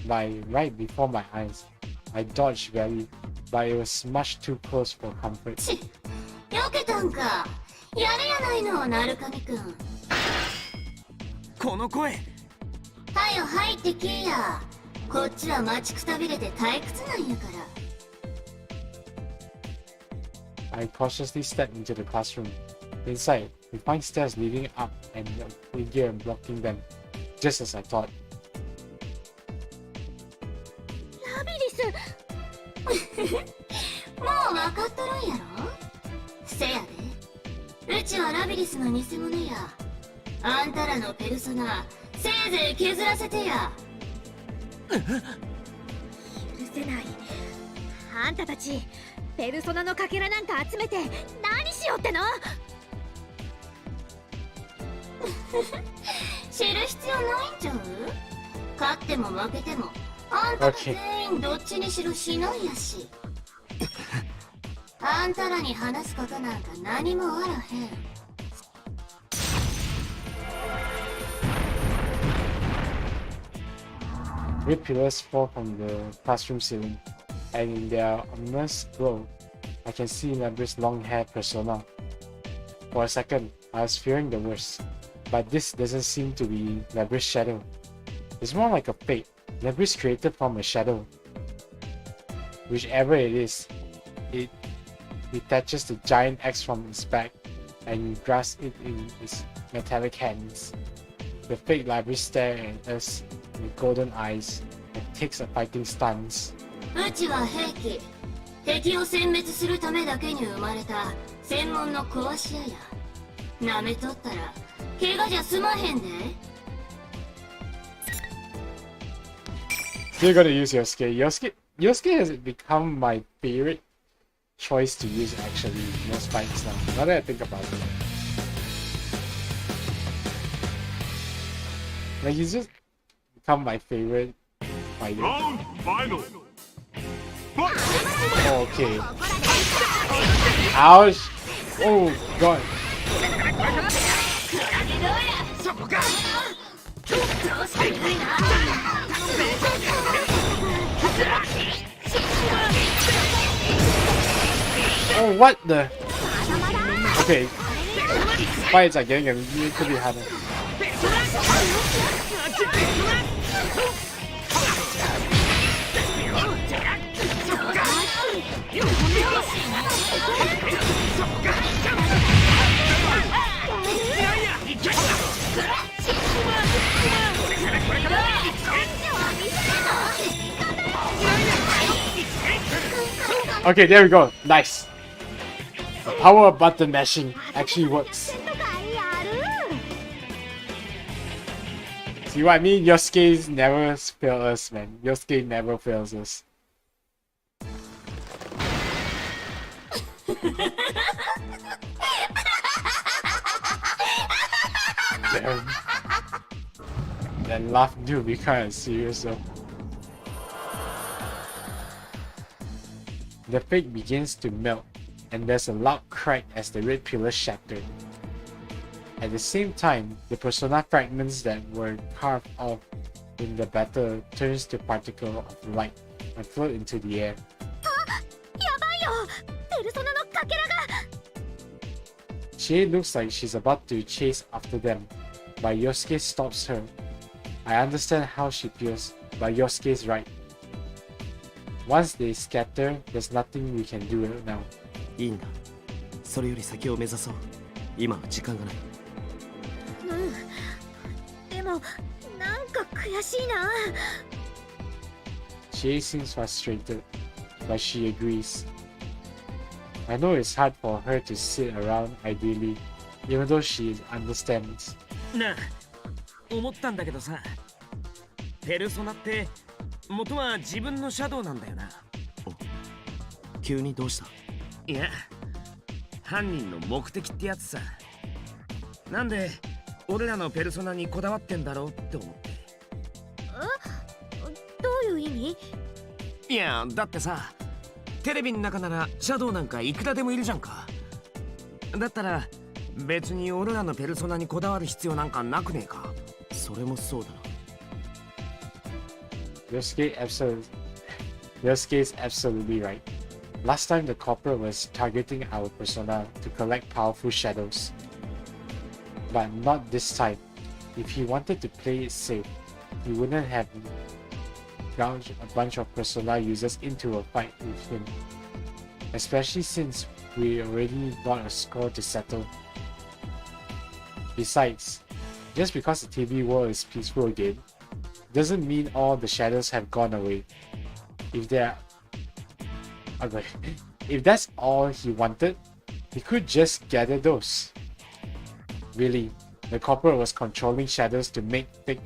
by right before my eyes. I dodged barely, but it was much too close for comfort. よけたんか。やれやないの、なるかみくん。この声。はよ入ってきや。こっちは待ちくたびれて退屈なんやから。 I cautiously stepped into the classroom. Inside, we find stairs leading up and a figure blocking them, just as I thought. ラビリス。もう分かっとるんやろ。せやで。うちはラビリスの偽物や。あんたらのペルソナ、せいぜい削らせてや。許せない。あんたたちペルソナのかけらなんか集めて何しようっての。知る必要ないんちゃう。勝っても負けてもあんたた全員どっちにしろしないやし。あんたらに話すことなんか何もあらへん。Red pillars fall from the classroom ceiling, and in their ominous glow, I can see Nebra's long-haired persona. For a second, I was fearing the worst, but this doesn't seem to be Nebra's shadow. It's more like a fake, Nebra's created from a shadow. Whichever it is, it detaches the giant axe from its back and grasps it in its metallic hands. The fake library stares at us with golden eyes and takes a fighting stance. うちは兵器。敵を殲滅するためだけに生まれた専門の壊し屋や。舐めとったら怪我じゃ済まへんで。You're gonna use Yosuke has become my favorite choice to use actually in most fights now that I think about it. Like he's just become my favorite fighter. Round final. Fight! Oh, okay. Ouch! Oh god. Oh, what the? Okay. Fights are getting a little bit harder. Okay, there we go. Nice. The power of button mashing actually works. See what I mean? Yosuke never fails us, man. Yosuke never fails us. Damn. That laugh do be kinda serious though. The fake begins to melt, and there's a loud crack as the red pillar shattered. At the same time, the persona fragments that were carved off in the battle turns to particle of light and float into the air. やばいよ、ペルソナのかけらが。 She looks like she's about to chase after them, but Yosuke stops her. I understand how she feels, but Yosuke's right. Once they scatter, there's nothing we can do now. いいんだ。それより先を目指そう。今は時間がない。でもなんか悔しいな。 She seems frustrated, but she agrees. I know it's hard for her to sit around ideally, even though she understands. なあ、思ったんだけどさ、ペルソナって元は自分のシャドウなんだよな。急にどうした？いや、犯人の目的ってやつさ。なんで俺らのペルソナにこだわってんだろうって思って。どういう意味？いや、だってさ、テレビの中ならシャドウなんかいくらでもいるじゃんか。だったら別に俺らのペルソナにこだわる必要なんかなくねえか。それもそうだな。Yosuke is absolutely right. Last time the corporate was targeting our persona to collect powerful shadows. But not this time. If he wanted to play it safe, he wouldn't have gouged a bunch of persona users into a fight with him. Especially since we already got a score to settle. Besides, just because the TV world is peaceful again, doesn't mean all the shadows have gone away. If that's all he wanted, he could just gather those. Really, the corporate was controlling shadows to make fake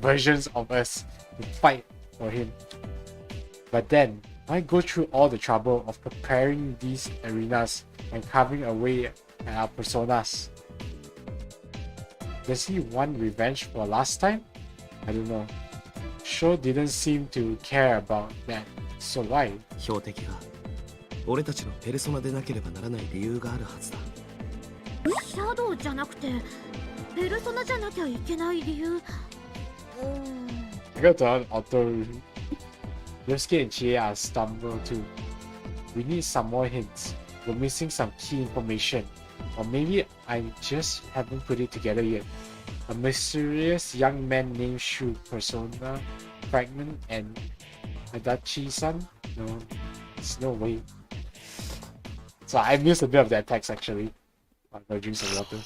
versions of us to fight for him. But then, why go through all the trouble of preparing these arenas and carving away at our personas? Does he want revenge for last time? I don't know. Sho didn't seem to care about that. So why? 標的が俺たちのペルソナでなければならない理由があるはずだ。シャドウじゃなくてペルソナじゃなきゃいけない理由。I got to auto. Yosuke and Chie are stumbled too. We need some more hints. We're missing some key information. Or maybe I just haven't put it together yet. A mysterious young man named Shu persona, fragment, and Adachi-san? No, there's no way. So I missed a bit of that text actually. I'm gonna drink some water.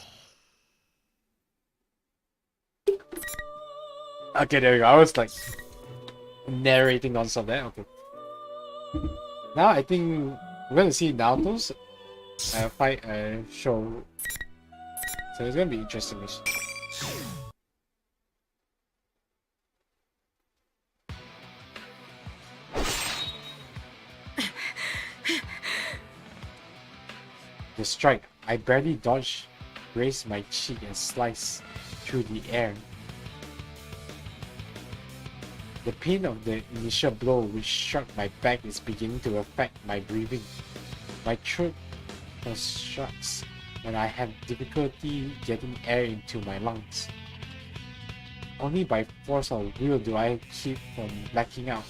Okay, there we go. I was like narrating on some there. Okay. Now I think we're gonna see Naoto's fight show. So it's gonna be interesting. The strike, I barely dodged, grazed my cheek and sliced through the air. The pain of the initial blow which struck my back is beginning to affect my breathing. My throat constricts and I have difficulty getting air into my lungs. Only by force of will do I keep from blacking out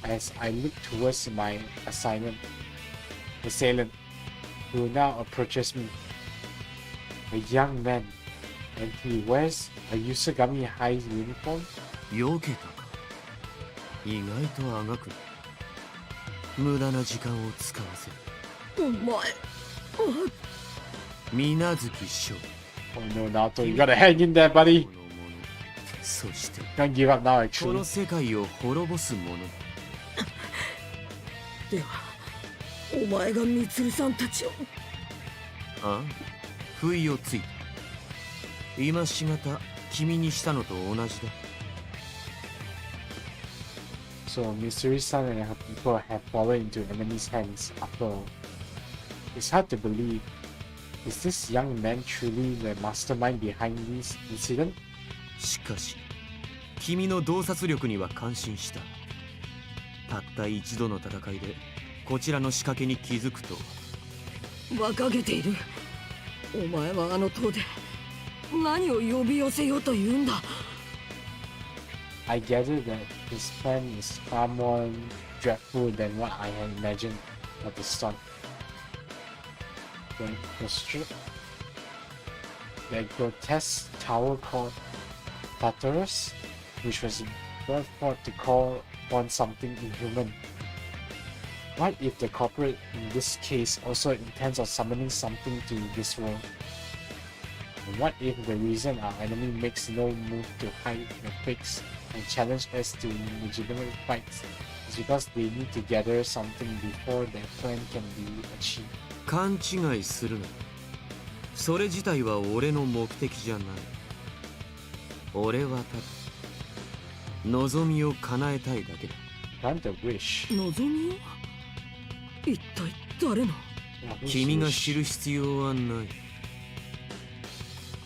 as I look towards my assailant, who now approaches me. A young man, and he wears a Yusugami High uniform. 避けたか。意外とあがくな。無駄な時間を使わせる。お前。水月翔。Oh no, Naoto, you gotta hang in there, buddy. そして、 Can't give up now, こ actually. の世界を滅ぼす者。では、お前がみつるさんたちを。ああ、不意をついた。今しがた君にしたのと同じだ。So Mitsuri-san and her people have fallen into enemies' hands after all. It's hard to believe. Is this young man truly the mastermind behind this incident? しかし、君の洞察力には感心した。たった一度の戦いでこちらの仕掛けに気づくと。馬鹿げている。お前はあの塔で何を呼び寄せようというんだ。I gather that his plan is far more dreadful than what I had imagined at the start. The grotesque tower called Tartarus, which was brought forth to call upon something inhuman. What if the culprit in this case also intends on summoning something to this world? And what if the reason our enemy makes no move to hide the fakes and challenge us to legitimate fights is because they need to gather something before their plan can be achieved? 勘違いするな。それ自体は俺の目的じゃない。俺はただ望みを叶えたいだけだ。Grant a wish. 望みを？一体誰の？君が知る必要はない。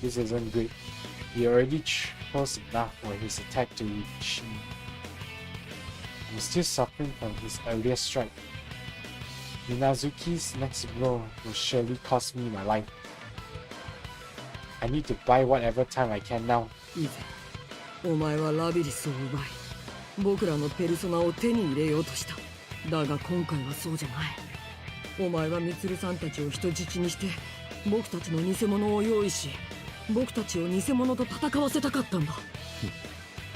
This isn't good. He already close enough for his attack to reach me. I'm still suffering from his earlier strike. Minazuki's next blow will surely cost me my life. I need to buy whatever time I can now. 以前、お前はラビリスを奪い、僕らのペルソナを手に入れようとした。だが今回はそうじゃない。お前はミツルさんたちを人質にして、僕たちの偽物を用意し、僕たちを偽物と戦わせたかったんだ。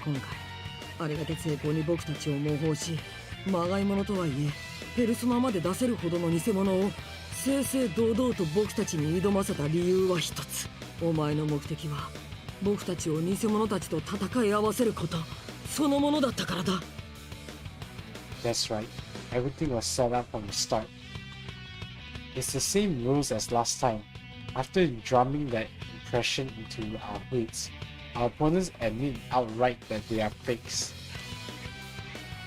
今回、あれだけ成功に僕たちを模倣し、まがいものとはいえ、ペルソナまで出せるほどの偽物を正々堂々と僕たちに挑ませた理由は一つ。お前の目的は僕たちを偽物たちと戦い合わせることそのものだったからだ。That's right. Everything was set up from the start. It's the same rules as last time. After drumming that impression into our heads, our opponents admit outright that they are fakes.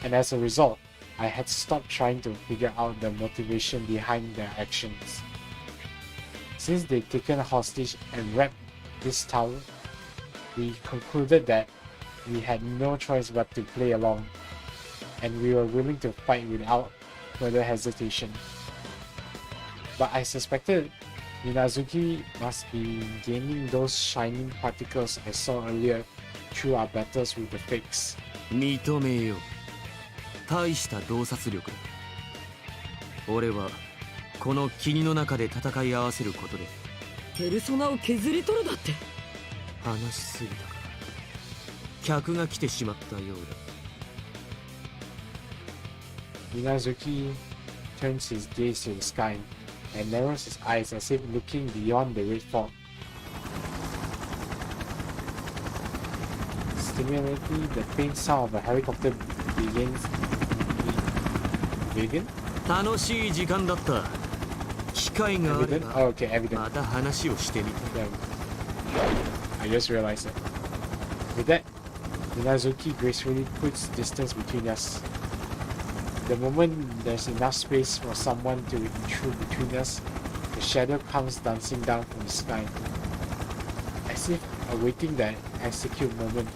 And as a result, I had to stop trying to figure out the motivation behind their actions. Since they'd taken hostage and wrecked this tower, we concluded that we had no choice but to play along, and we were willing to fight without further hesitation. But I suspected Minazuki must be gaining those shining particles I saw earlier through our battles with the fakes. 認めよう。大した洞察力だ。俺はこの霧の中で戦い合わせることでペルソナを削り取るだって。話しすぎたか。客が来てしまったようだ。Minazuki turns his gaze to the sky and narrows his eyes as if looking beyond the red fog. Stimulatingly, the faint sound of a helicopter begins. Begin? 楽しい時間だった。機会があれ Evident? ば Oh, okay, evident. また話をしてみた。Yeah. I just realized it. With that, Minazuki gracefully puts distance between us. The moment there's enough space for someone to intrude between us, the shadow comes dancing down from the sky, as if awaiting that execute moment.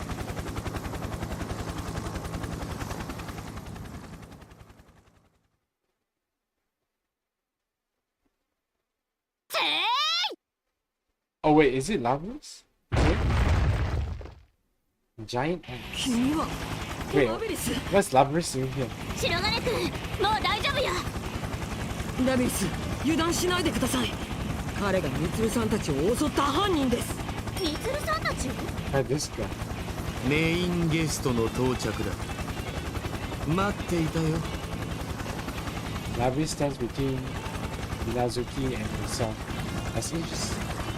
Oh wait, is it lavas? Giant ants. 君は Wait, ラビリス。 what's Lavris doing here? 白金くん、もう大丈夫よ。ラビリス、油断しないでください。彼がミツルさんたちを襲った犯人です。みつるさんたちを？ This guy. メインゲストの到着だ。待っていたよ。Lavris stands between Minazuki and himself, as if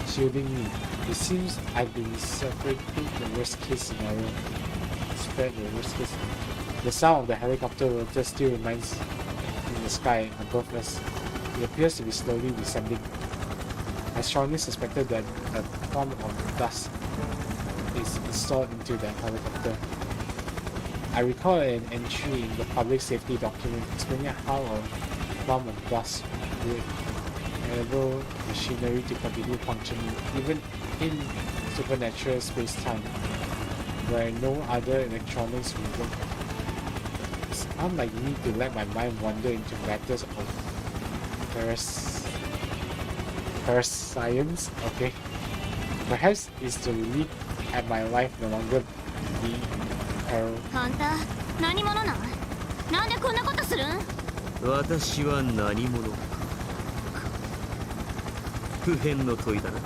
shielding me. It seems I've been separating the worst case scenario. Spread the worst case. The sound of the helicopter rotor still remains in the sky above us. It appears to be slowly descending. I strongly suspected that a form of dust is installed into the helicopter. I recall an entry in the public safety document explaining how a form of dust would enable machinery to continue functioning even in supernatural space-time, where no other electronics will work. It's unlike me to let my mind wander into matters of parascience. Okay, perhaps it's the relief at my life no longer being あんた何者なん？なんでこんなことするん？私は何者か。普遍の問いだな。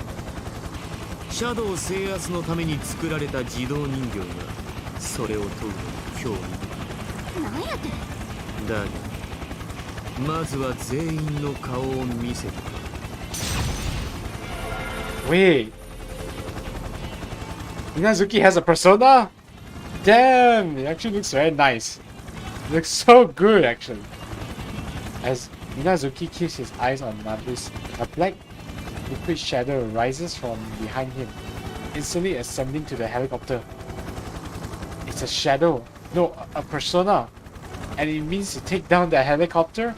シャドウ制圧のために作られた自動人形がそれを問うのに興味なんやって？だがまずは全員の顔を見せて。 Wait, Minazuki has a persona? Damn, it actually looks very nice. It looks so good actually. As Minazuki keeps his eyes on Nabis, a black liquid shadow rises from behind him, instantly ascending to the helicopter. It's a shadow, no, a persona, and it means to take down the helicopter?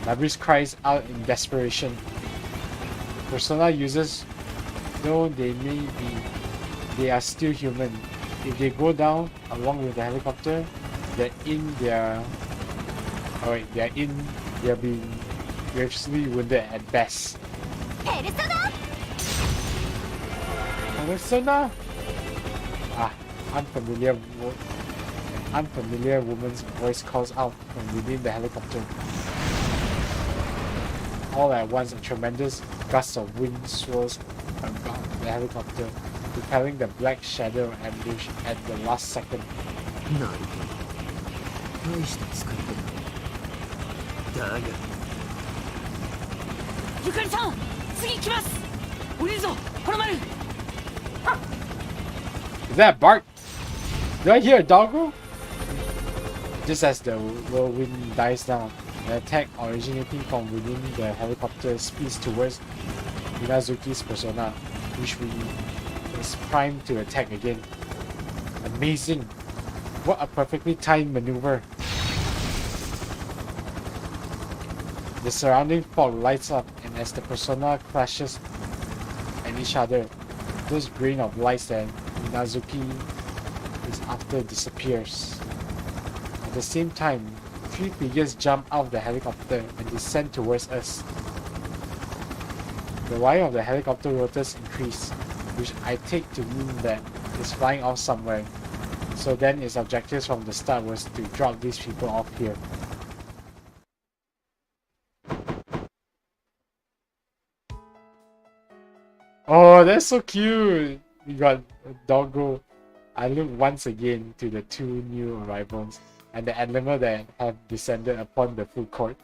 Nabis cries out in desperation. Persona users, though they may be, they are still human. If they go down along with the helicopter, they're being grievously wounded at best. Persona? Ah, unfamiliar woman's voice calls out from within the helicopter. All at once, a tremendous gust of wind swirls about the helicopter, repelling the black shadow ambush at the last second. なるほど。大した使い方だ。だが。ゆかりさん、次来ます。降りるぞ、この丸。 Is that a bark? Do I hear a doggo? Just as the whirlwind dies down, the attack originating from within the helicopter speeds towards Minazuki's persona, which is primed to attack again. Amazing! What a perfectly timed maneuver! The surrounding fog lights up, and as the persona clashes at each other, those grain of lights that Minazuki is after disappears. At the same time, three figures jump out of the helicopter and descend towards us. The wire of the helicopter rotors increase, which I take to mean that it's flying off somewhere. So then its objectives from the start was to drop these people off here. Oh, that's so cute! We got a doggo. I look once again to the two new arrivals and the animal that have descended upon the food court.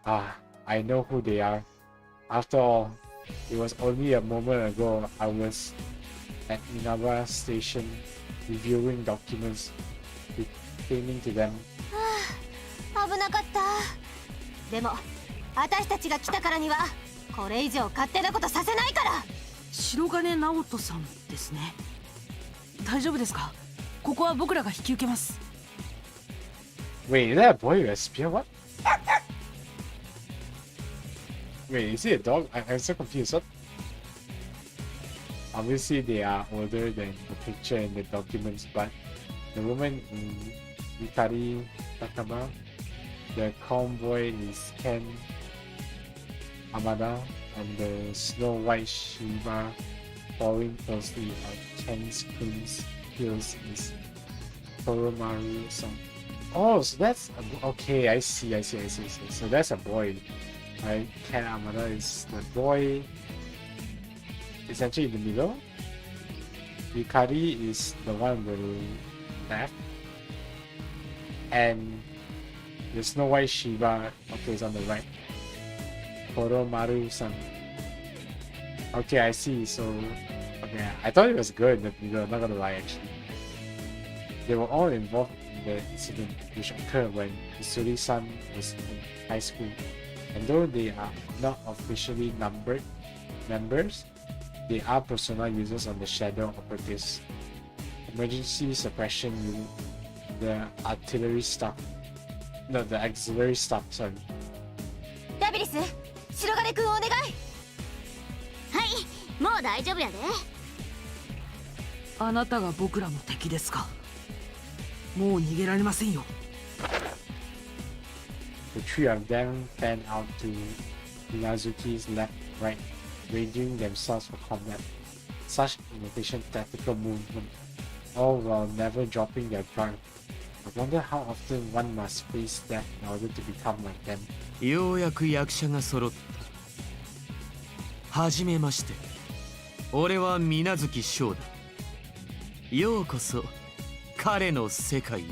Ah, I know who they are. After all, it was only a moment ago I was at Inaba Station reviewing documents pertaining to them. 危なかった。でも、私たちが来たからにはこれ以上勝手なことさせないから。白金直人さんですね。大丈夫ですか？ここは僕らが引き受けます。 Wait, is that a boy with a spear? What? Wait, is it a dog? I'm so confused. What? Obviously, they are older than the picture in the documents, but the woman in Yukari Takaba, the convoy is Ken Amada, and the Snow White Shiba following closely on Ken's Queen's heels is Koromaru-san. Oh, so that's okay. I see. So that's a boy, right? Ken Amada is the boy. Essentially in the middle. Yukari is the one on the left, and the Snow White Shiba, okay, is on the right. Koromaru-san. Okay, I see. So, okay, I thought it was good in the middle. Not gonna lie, actually. They were all involved in the incident which occurred when Hisuri-san was in high school, and though they are not officially numbered members, they are persona users on the Shadow Operatives, Emergency Suppression Unit, the Artillery Staff, no, the Auxiliary Staff, sorry. ラビリス、白金君お願い。はい、もう大丈夫やで。あなたが僕らの敵ですか？もう逃げられませんよ。The three of them fan out to Minazuki's left, right, ranging themselves for combat. such inefficient tactical movement, all while never dropping their guard. I wonder how often one must face death in order to become like them. ようやく役者が揃った。はじめまして。俺は水無月翔だ。ようこそ彼の世界へ。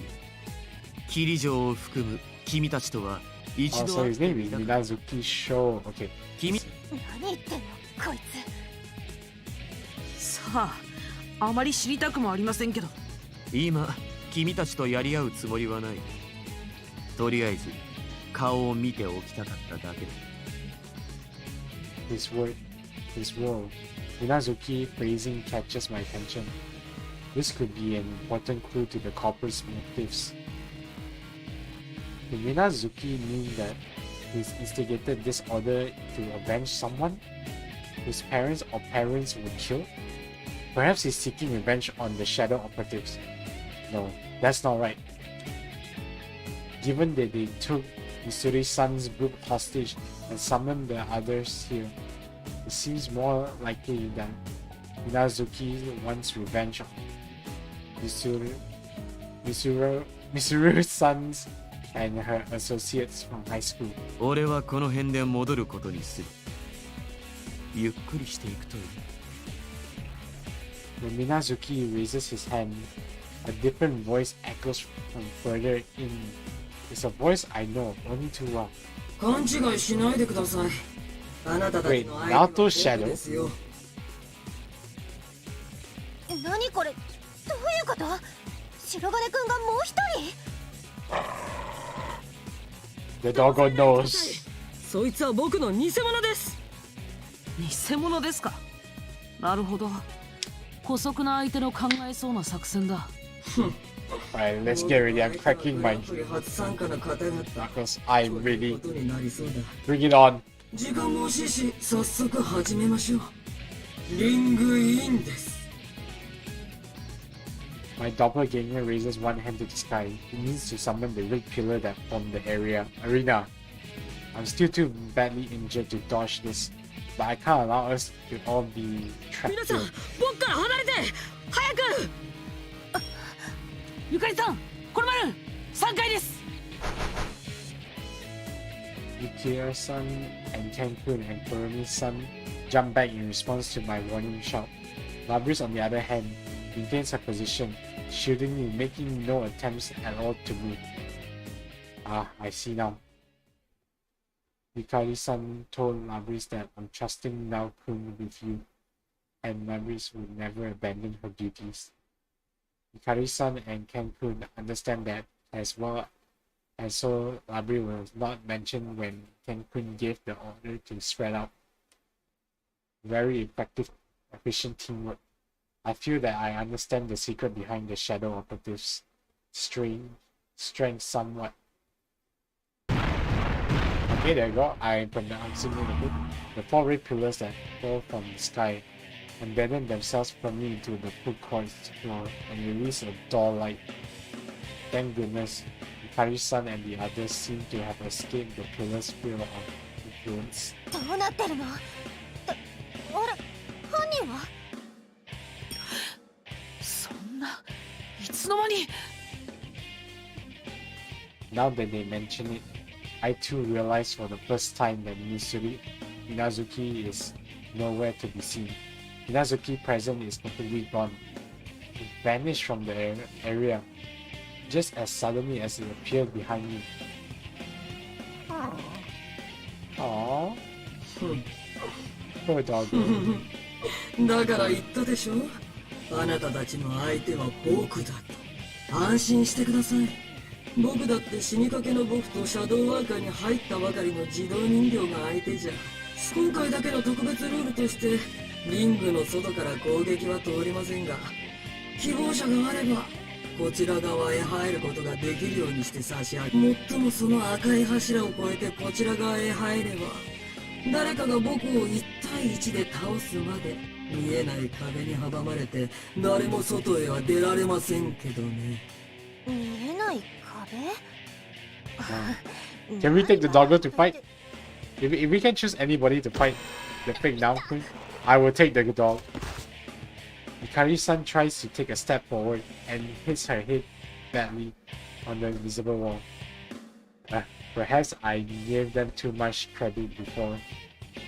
霧城を含む君たちとは一 Oh, 度 so 会っ his て name み is たか。 Minazuki Sho. Okay. 君何言ってんのこいさあ、あまり知りたくもありませんけど。今君たちとやり合うつもりはない。とりあえず顔を見ておきたかっただけだ。His role. Minazuki phrasing catches my attention. This could be an important clue to the culprit's motives. Did Minazuki mean that he's instigated this order to avenge someone whose parents or parents were killed? Perhaps he's seeking revenge on the Shadow Operatives. No, that's not right. Given that they took Misuri-san's group hostage and summoned the others here, it seems more likely that Minazuki wants revenge on Misuru-san's and her associates from high school. 俺はこの辺で戻ることにする。ゆっくりしていくといい。When Minazuki raises his hand, a different voice echoes from further in. It's a voice I know only too well. 勘違いしないでください。あなたたち Wait, の相手は Naoto 僕 Shadow? ですよ。何これどういうこと白金くんがもう一人 The doggo knows. そいつは僕の偽物です。偽物ですか。なるほど。姑息な相手の考えそうな作戦だ。Alright, let's get ready. I'm cracking my 初参加の方々 knuckles. I'm ready. ことになりそうだ。 Bring it on. 時間も惜しいし、早速始めましょう。リングインです。My doppelganger raises one hand to the sky. He needs to summon the red pillar that formed the arena. I'm still too badly injured to dodge this, but I can't allow us to all be trapped 皆さん、 here. 僕から離れて早く。ゆかりさん、これまる3階です。 Yukira-san and Cancun and Kurumi-san jump back in response to my warning shot. Labris, on the other hand, maintains her position, shielding me, making no attempts at all to move. Ah, I see now. Yukari-san told Labris that I'm trusting Naokun with you, and Labris would never abandon her duties. Yukari-san and Cancun understand that as well, and so Labris was not mentioned when Cancun gave the order to spread out. Very effective, efficient teamwork. I feel that I understand the secret behind the Shadow Operative's strength somewhat. Okay, there you go. I'm pronouncing it a bit. The 4 red pillars that fall from the sky embedded themselves firmly into the food court's floor and release a door light. Thank goodness, Yukari-san and the others seem to have escaped the pillar's sphere of influence. どうなってるのあれ犯人はそんないつの間に。 Now that they mention it, I too realize for the first time that Minazuki is nowhere to be seen. Minazuki present is completely gone. It vanished from the area, just as suddenly as it appeared behind me. Aww. Poor doggo. だから言ったでしょ。あなたたちの相手は僕だと。安心してください。僕だって死にかけの僕とシャドウワーカーに入ったばかりの自動人形が相手じゃ。今回だけの特別ルールとしてリングの外から攻撃は通りませんが、希望者があればこちら側へ入ることができるようにして差し上げ、もっともその赤い柱を越えてこちら側へ入れば誰かが僕を1対1で倒すまで見えない壁に阻まれて誰も外へは出られませんけどね。見えない壁 Can we take the doggo to fight? If we can choose anybody to fight the fake Naokun, I will take the dog. Ikari-san tries to take a step forward and hits her head badly on the invisible wall. Perhaps I gave them too much credit before.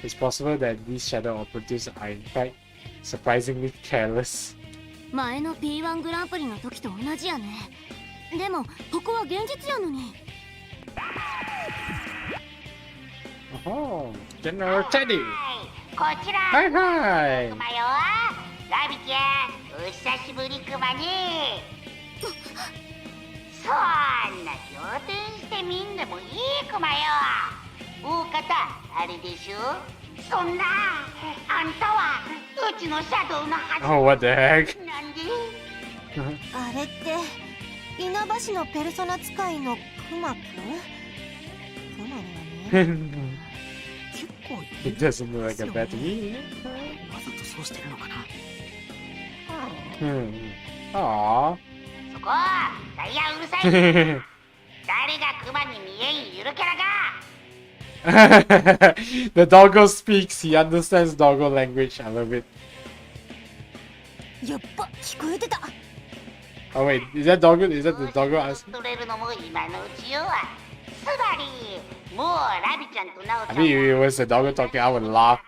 It's possible that these shadow operatives are in fact surprisingly careless. 前の P1 グランプリの時と同じやね。でもここは現実やのに。Oh, General Teddy! こちら Hi, hi! クマよ。ラビちゃん、お久しぶりクマね。そんな仰天してみんでもいいクマよ。大方あれでしょ。そんなあんたはうちのシャドウのはず。 Oh, what the heck? なんであれって稲葉市のペルソナ使いのクマくん？クマにはね。結構 It doesn't look like a bad to me. わざとそうしてるのかな。Aww. そこダイヤうるさい。誰がクマに見えんゆるキャラか。The doggo speaks. He understands doggo language. I love it. やっぱ聞こえてた。 Oh wait, is that doggo? Is that the doggo? 取れるのも今のうちよ。つまりもうラビちゃんとナオちゃ I ん mean, if it was a doggo talking, I would laugh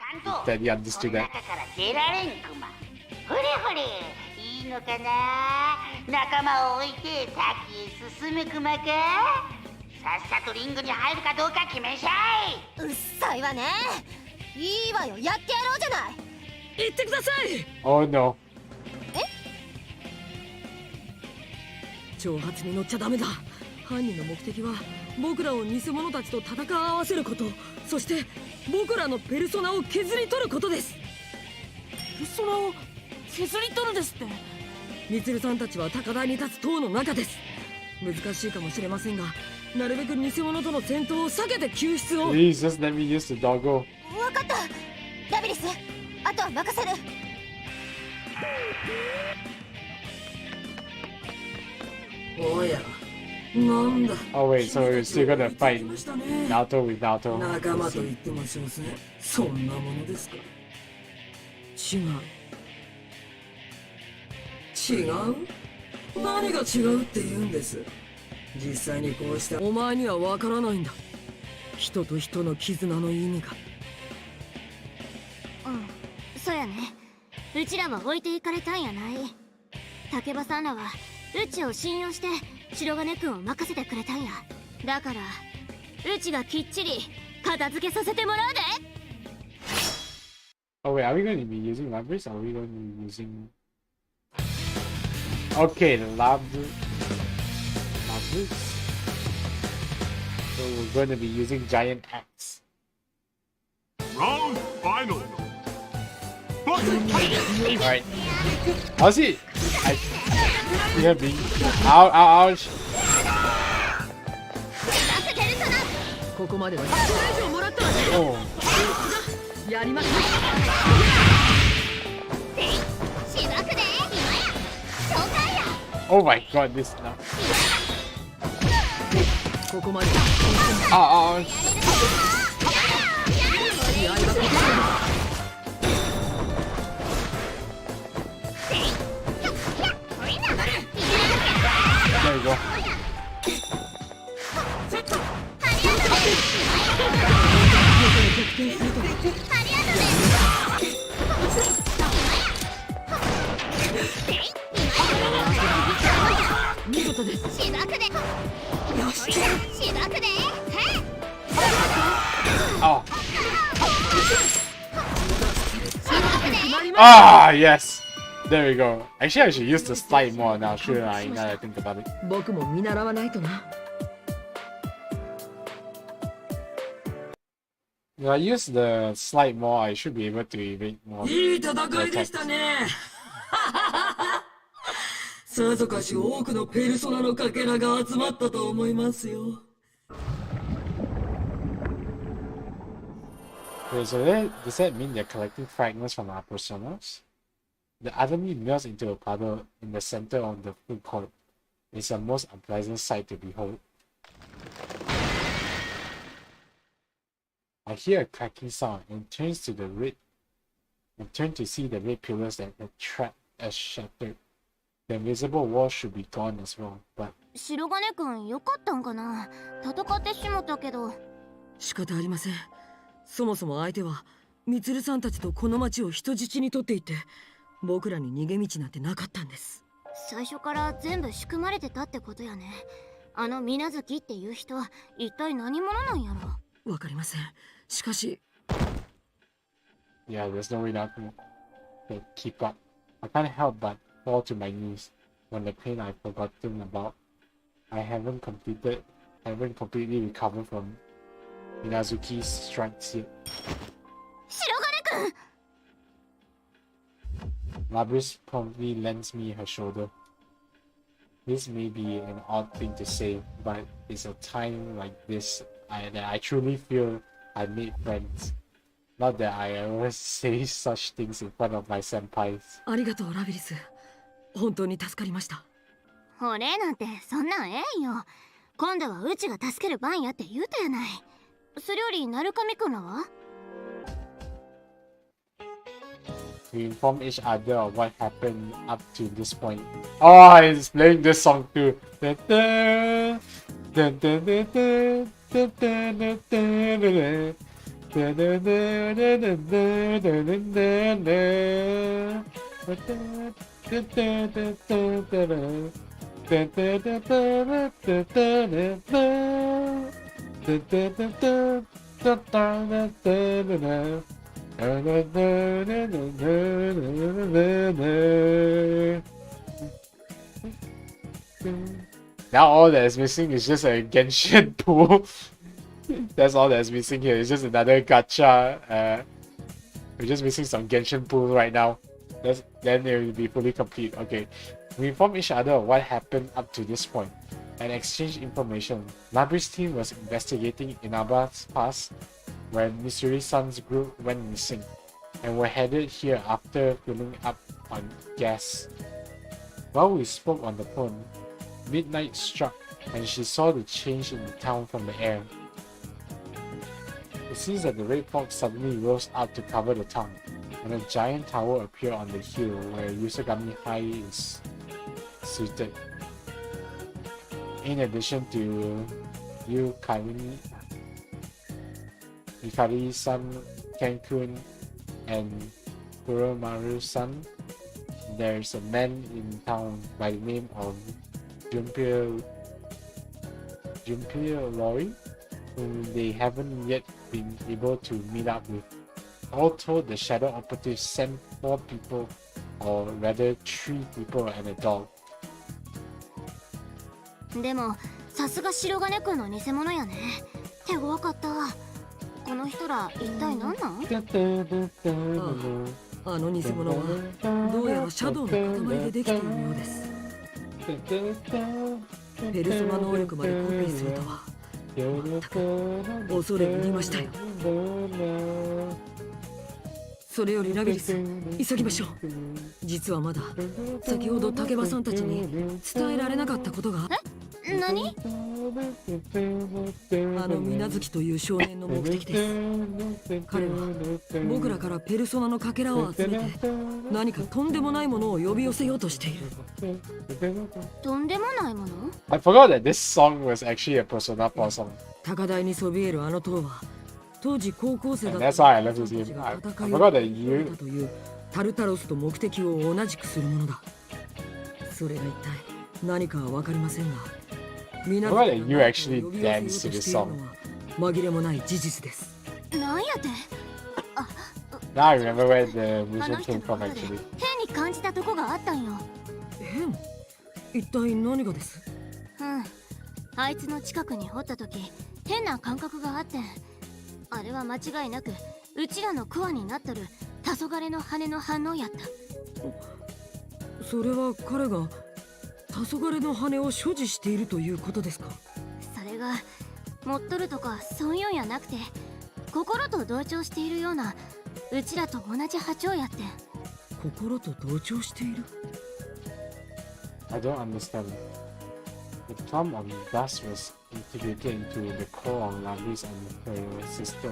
that he understood の that. 中から出られんクマ。ほれほれ、いいのかな。仲間を置いて先へ進むクマか。さっさとリングに入るかどうか決めんしゃい。うっさいわね。いいわよ、やってやろうじゃない。言ってください。 Oh no. 挑発に乗っちゃダメだ。犯人の目的は僕らを偽物たちと戦わせること、そして僕らのペルソナを削り取ることです。ペルソナを削り取るですって。ミツルさんたちは高台に立つ塔の中です。難しいかもしれませんが、なるべく偽物との戦闘を避けて救出を。 Please just let me use the doggo. わかった。ラビリス、あとは任せる。おや、なんだ。 Oh wait, so we're still gonna fight 来ましたね。 Naoto with Naoto. 仲間と言ってもしょせん。そんなものですか。違う。違う？何が違うって言うんです。実際にこうしたお前にはわからないんだ。人と人の絆の意味が。うん、そうやね。うちらは置いていかれたんやない。竹場さんらはうちを信用して白金くんを任せてくれたんや。だからうちがきっちり片付けさせてもらうで。 Oh wait, are we going to be using Labris or are we going to be using... Okay, Labris. So we're going to be using Giant Axe. Round final. Fight! Alright. How's it? Yeah, me. Ow, ow, ouch. ここまでは100以上もらったわね。 Oh. やりましょう。しばくで今や紹介や。 Oh my god, this now. ここまで。 Ow, ouch. 試合はここまで。 There we go. Oh. Ah, yes. There we go. Actually, I should use the slide more now, shouldn't I? Now that I think about it. 僕も見習わないとな。 If I use the slide more, I should be able to evade more. いい戦いでしたね。さぞかし多くのペルソナのかけらが集まったと思いますよ。 Wait, so does that mean they're collecting fragments from our personas? The enemy melts into a puddle in the center of the food court. It's a most unpleasant sight to behold. I hear a cracking sound and turn to see the red pillars that as shattered. The invisible wall should be gone as well, but 白金くんよかったんかな。戦ってしもたけど。仕方ありません。そもそも相手はみつるさんたちとこの町を人質に取っていて、僕らに逃げ道なんてなかったんです。最初から全部仕組まれてたってことやね。あの水無月っていう人、一体何者なんやろ。わかりません。しかし。yeah, there's no way not to keep up. I can't help but fall to my knees when the pain I've forgotten about. I haven't completely recovered from Minazuki's strikes yet. 白金くん Labris promptly lends me her shoulder. This may be an odd thing to say, but it's a time like this that I truly feel I made friends. Not that I always say such things in front of my senpais. ありがとう、ラビリス。本当に助かりました。お礼なんてそんなんええんよ。今度はうちが助ける番やって言うたやない。それより鳴神くんらは？ We inform each other of what happened up to this point. Oh, he's playing this song too. Now all that is missing is just a Genshin pool. That's all that's missing here. It's just another gacha. We're just missing some Genshin pool right now. Then it will be fully complete. Okay. We inform each other of what happened up to this point and exchange information. Labri's team was investigating Inaba's past when Mitsuri-san's group went missing, and were headed here after filling up on gas. While we spoke on the phone, midnight struck and she saw the change in the town from the air. It seems that the red fog suddenly rose up to cover the town, and a giant tower appeared on the hill where Yusagami High is seated. In addition to Yukari-san, Kenkun, and Kuromaru-san, there's a man in town by the name of Junpei Lori, whom they haven't yet been able to meet up with. All told, the shadow operatives sent 4 people, or rather 3 people and a dog. でもさすが白金くんの偽物やね。手強かったわ。この人ら一体何なん？あの偽物はどうやらシャドウの塊でできているようです。ペルソナ能力までコピーするとは全く恐れ入りましたよ。それよりラビリス、急ぎましょう。実はまだ先ほど竹場さんたちに伝えられなかったことが。え？何？あの水無月という少年の目的です。彼は僕らからペルソナのかけらを集めて何かとんでもないものを呼び寄せようとしている。とんでもないもの？ I forgot that this song was actually a Persona 4 song. 高台にそびえるあの塔は当時高校生だった That's why I love this game. I forgot that you というタルタロスと目的を同じくするものだ。それが一体何かは分かりませんが、皆さんが呼び寄せようとしているのは紛れもない事実です。なんやて？ Now I remember where the music came from actually. 変に感じたとこがあったんよ。変？一体何がです？あいつの近くにおった時変な感覚があってん。あれは間違いなくうちらのクワになっとる黄昏の羽の反応やった。それは彼が黄昏の羽を所持しているということですか？それが持っとるとかそういうんやなくて、心と同調しているようなうちらと同じ波長やってん。心と同調している？ I don't understand. The plum of dust was integrated into the core of Labri's and her sister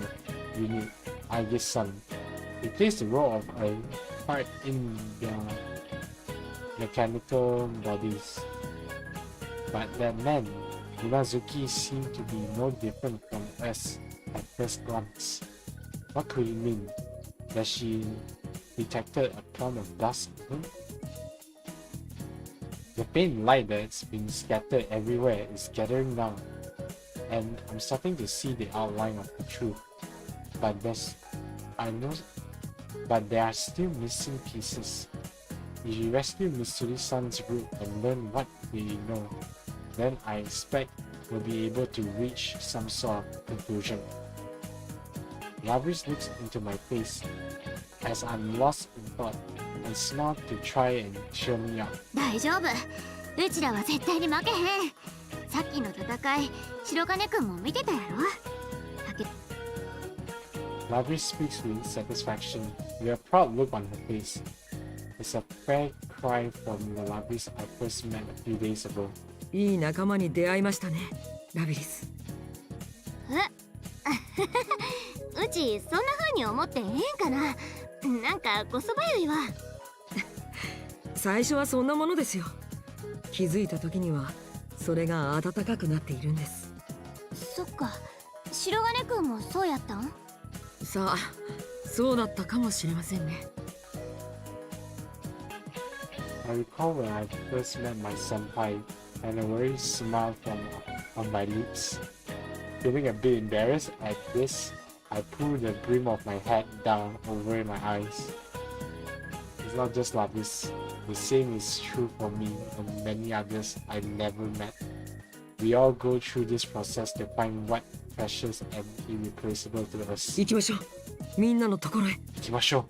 unit, Aegis Sun. It plays the role of a part in their mechanical bodies. But that man, Minazuki, seemed to be no different from us at first glance. What could it mean? That she detected a cloud of dust in him? The faint light that's been scattered everywhere is gathering now, and I'm starting to see the outline of the truth. But there are still missing pieces. If you rescue Mitsuri-san's group and learn what they know, then I expect we'll be able to reach some sort of conclusion. Labrice looks into my face as I'm lost in thought and snorts to try and cheer me up. 大丈夫。うちらは絶対に負けへん。さっきの戦い、白金くんも見てたやろ。だけ Labrice speaks with satisfaction, with a proud look on her face. It's a fair cry from the Labrice I first met a few days ago. いい仲間に出会いましたね、ラビリス。うちそんな風に思ってええんかな。なんかこそばゆいわ。最初はそんなものですよ。気づいた時にはそれが温かくなっているんです。そっか。白金くんもそうやったん？さあ、そうだったかもしれませんね。I recall when I first met my senpai and a worried smile on my lips. Feeling a bit embarrassed at this, I pulled the brim of my hat down over my eyes. It's not just Labrice. The same is true for me and many others I never met. We all go through this process to find what precious and irreplaceable to us. 行きましょう。みんなのところへ。行きましょう。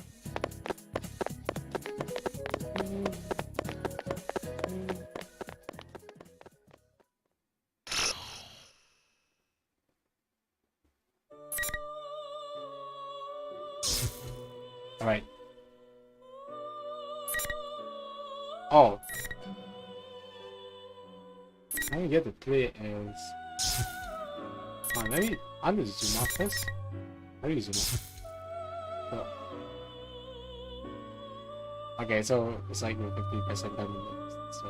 Alright. Oh. Now you get to play as... Oh, let me... I'm gonna zoom out first. How do you zoom out? So... Okay, so it's like we're 50% done. So...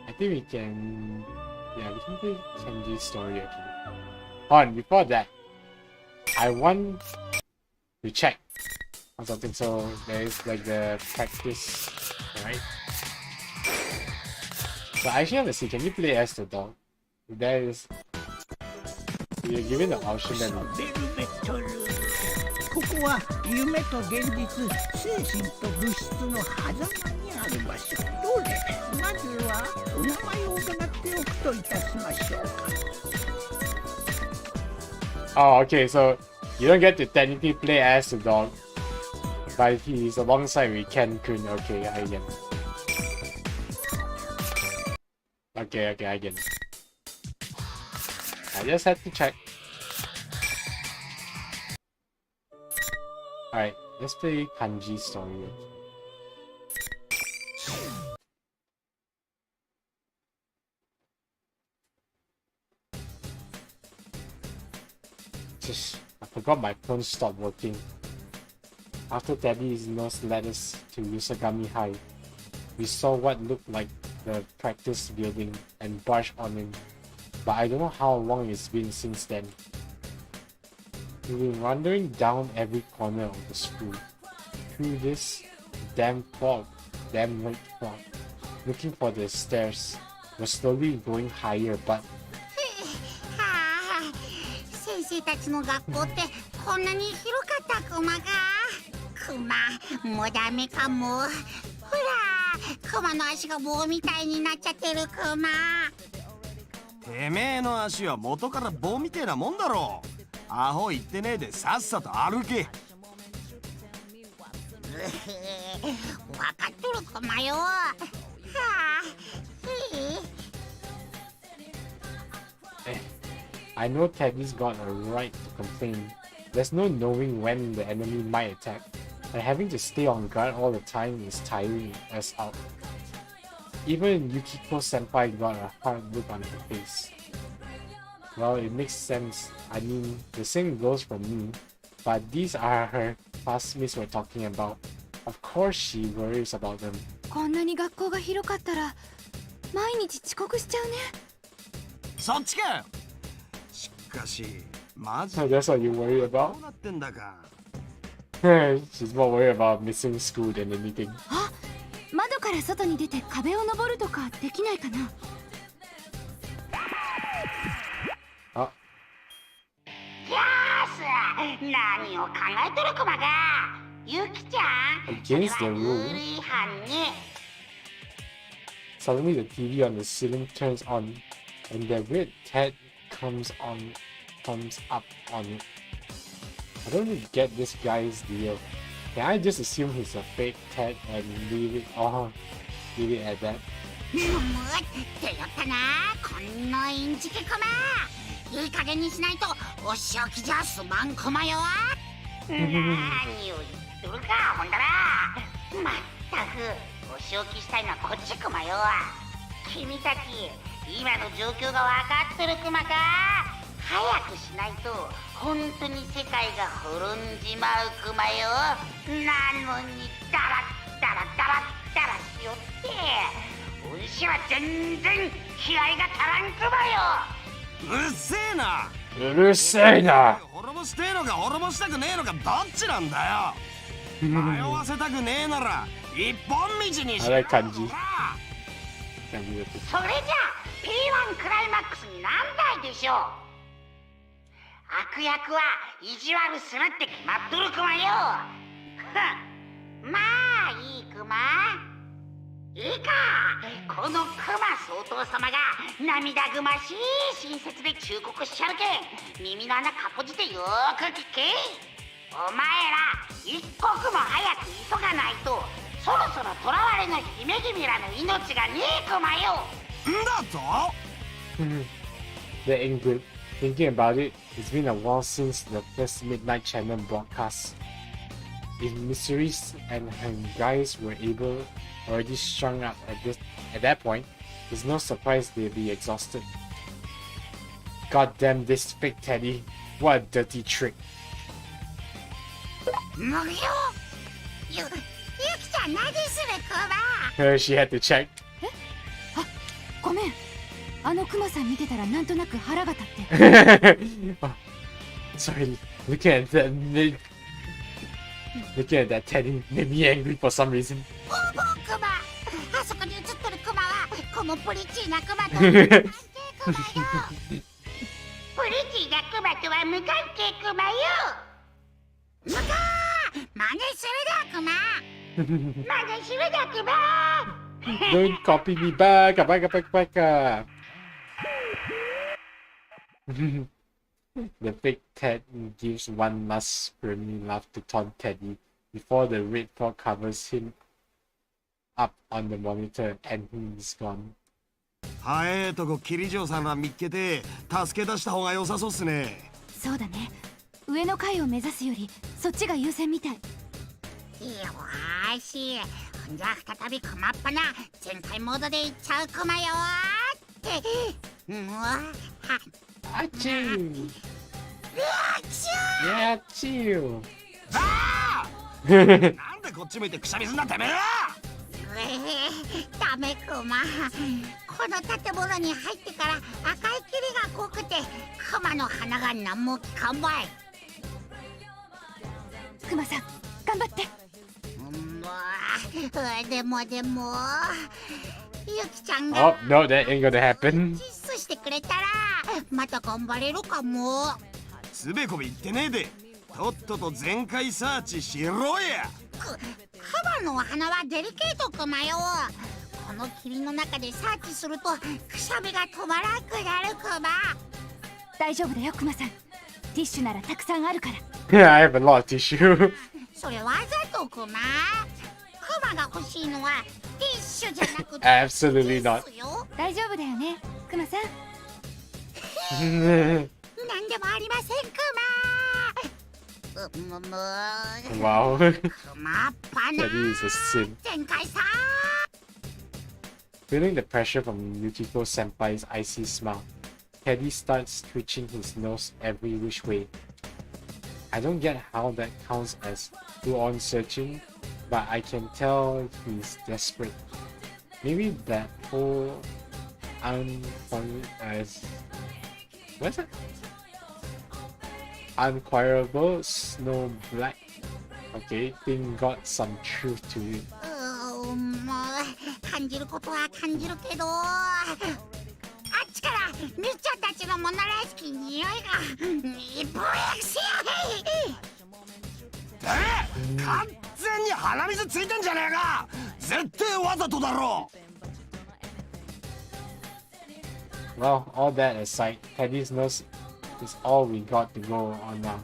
I think we can... Yeah, we can play Kenji's story actually. Hold on, before that, I want to check on something. So there is like the practice, right? So I actually want to see, can you play as the dog? There is, you're given the option that ここは夢と現実、精神と物質の狭間にある場所。どれ、まずはお名前を伺っておくといたしましょうか。Oh, okay, so you don't get to technically play as the dog, but he's alongside with Ken-kun. Okay, I get it. Okay, I get it. I just had to check. Alright, let's play Kanji's story. I forgot my phone stopped working. After Tabby's nurse led us to Yusagami High, we saw what looked like the practice building and barged on in, but I don't know how long it's been since then. We've been wandering down every corner of the school, through this damn fog, looking for the stairs. We're slowly going higher, but 先生たちの学校ってこんなに広かったクマが。クマ、もうダメかも。ほら、クマの足が棒みたいになっちゃってるクマ。てめえの足は元から棒みてえなもんだろ。アホ言ってねえでさっさと歩け。わかっとるクマよ。はあ、I know Tabby's got a right to complain. There's no knowing when the enemy might attack, and having to stay on guard all the time is tiring us out. Even Yukiko-senpai got a hard look on her face. Well, it makes sense. I mean, the same goes for me, but these are her classmates we're talking about. Of course she worries about them. こんなに学校が広かったら毎日遅刻しちゃうね。そっちかよ。しかしマジ So that's what you worry ど about? うなってんだか。 She's more worried about missing school than anything. あ、窓から外に出て壁を登るとかできないかな。あ、キャース、何を考えとるクマが。ユキちゃん、それ Against the はル rule. ール違反ね。 Suddenly the TV on the ceiling turns on and the red tat comes up on it. I don't really get this guy's deal. Can I just assume he's a fake tat and leave it at that? もうってやったな、こんなインチキクマ。いい加減にしないとお仕置きじゃすまんクマよ。何を言っとるか、ほんだら。まったくお仕置きしたいのはこっちクマよ。君たち今の状況が分かっとるクマか。早くしないと本当に世界が滅んじまうクマよ。なのにダラッダラダラッダラしよって、おいしは全然気合が足らんクマよ。うっせえな。うるせえな。滅ぼしてえのか滅ぼしたくねえのかどっちなんだよ。迷わせたくねえなら一本道にしろ。I like kanji. それじゃあ P1 クライマックスに何台でしょう。悪役は意地悪するって決まっとるクマよ。ふん、まあいいクマ。いいか、このクマ総統様が涙ぐましい親切で忠告しちゃるけん、耳の穴かっぽじてよーく聞け。お前ら一刻も早く急がないと、そろそろ囚われの姫君らの命がねえクマよ。んだとThe Ingrid. Thinking about it, it's been a while since the first Midnight Channel broadcast. If Mysteries and her guys were already strung up at that point, it's no surprise they'd be exhausted. God damn this fake Teddy. What a dirty trick. もぐよ、ゆきちゃん何するクマ。She had to check. あ、ごめん。あのクマさん見てたらなんとなく腹が立って。Oh, sorry, looking at that Teddy made me angry for some reason. ボーボークマ、あそこに映ってるクマはこのプリチーなクマと無関係クマよ。プリチーなクマとは無関係クマよ。むかー、真似するだクマ。真似するだクマ。Don't copy me back. Back. The fake Ted gives one last screaming laugh to taunt Teddy before the red fog covers him up on the monitor and he's gone. 早えとこキリジョーさんら見っけて助け出した方が良さそうっすね。そうだね。上の階を目指すよりそっちが優先みたい。よーし、ほんじゃ再びクマっぱな全開モードでいっちゃうクマよーって。うわはあちゅー。あちゅー。やっちゅー。ああなんでこっち向いてくしゃみすんだてめえら。ダメクマ、この建物に入ってから赤い霧が濃くてクマの鼻が何も効かんばい。クマさん頑張って。でもゆきちゃんが Oh no, that ain't gonna happen. キスしてくれたらまた頑張れるかも。つべこべ言ってねえでとっとと全開サーチしろや。クマの鼻はデリケートクマよ。この霧の中でサーチするとくしゃみが止まらんくなるクマ。大丈夫だよクマさん。ティッシュならたくさんあるから。Yeah, I have a lot of tissue. それわざとクマ。クマが欲しいのはティッシュじゃなくて Absolutely not. 大丈夫だよねクマさん。何でもありませんクマ。Wow. クマっぱな Teddy is a sin. 全開さ。 Feeling the pressure from Yukiko Senpai's icy smile, Teddy starts twitching his nose every which way. I don't get how that counts as full-on searching but I can tell he's desperate. Maybe that whole what's it? Unquarable snow black. Okay, thing got some truth to it. もう感じることは感じるけど、あっちからみっちゃんたちのモノらしき匂いがいっぽやくしよ。完全に鼻水ついてんじゃねえか。絶対わざとだろ。 Well, all that aside, Teddy's nose is all we got to go on now.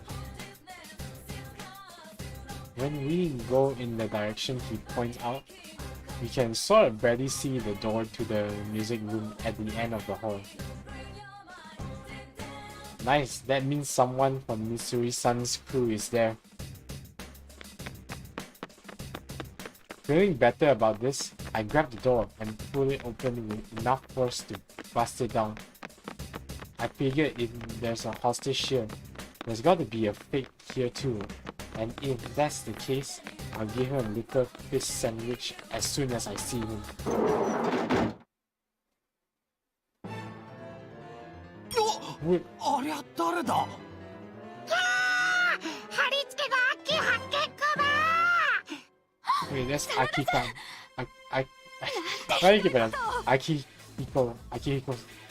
When we go in the direction he points out, we can sort of barely see the door to the music room at the end of the hall. Nice, that means someone from Mitsuri-san's crew is there. Feeling better about this, I grab the door and pull it open with enough force to bust it down. I figured if there's a hostage here, there's got to be a fake here too. And if that's the case, I'll give him a little fish sandwich as soon as I see him. Wait, ありゃ誰だ。貼り付けが秋発見かな。 wait, that's Akita. How do you keep it? Akihiko.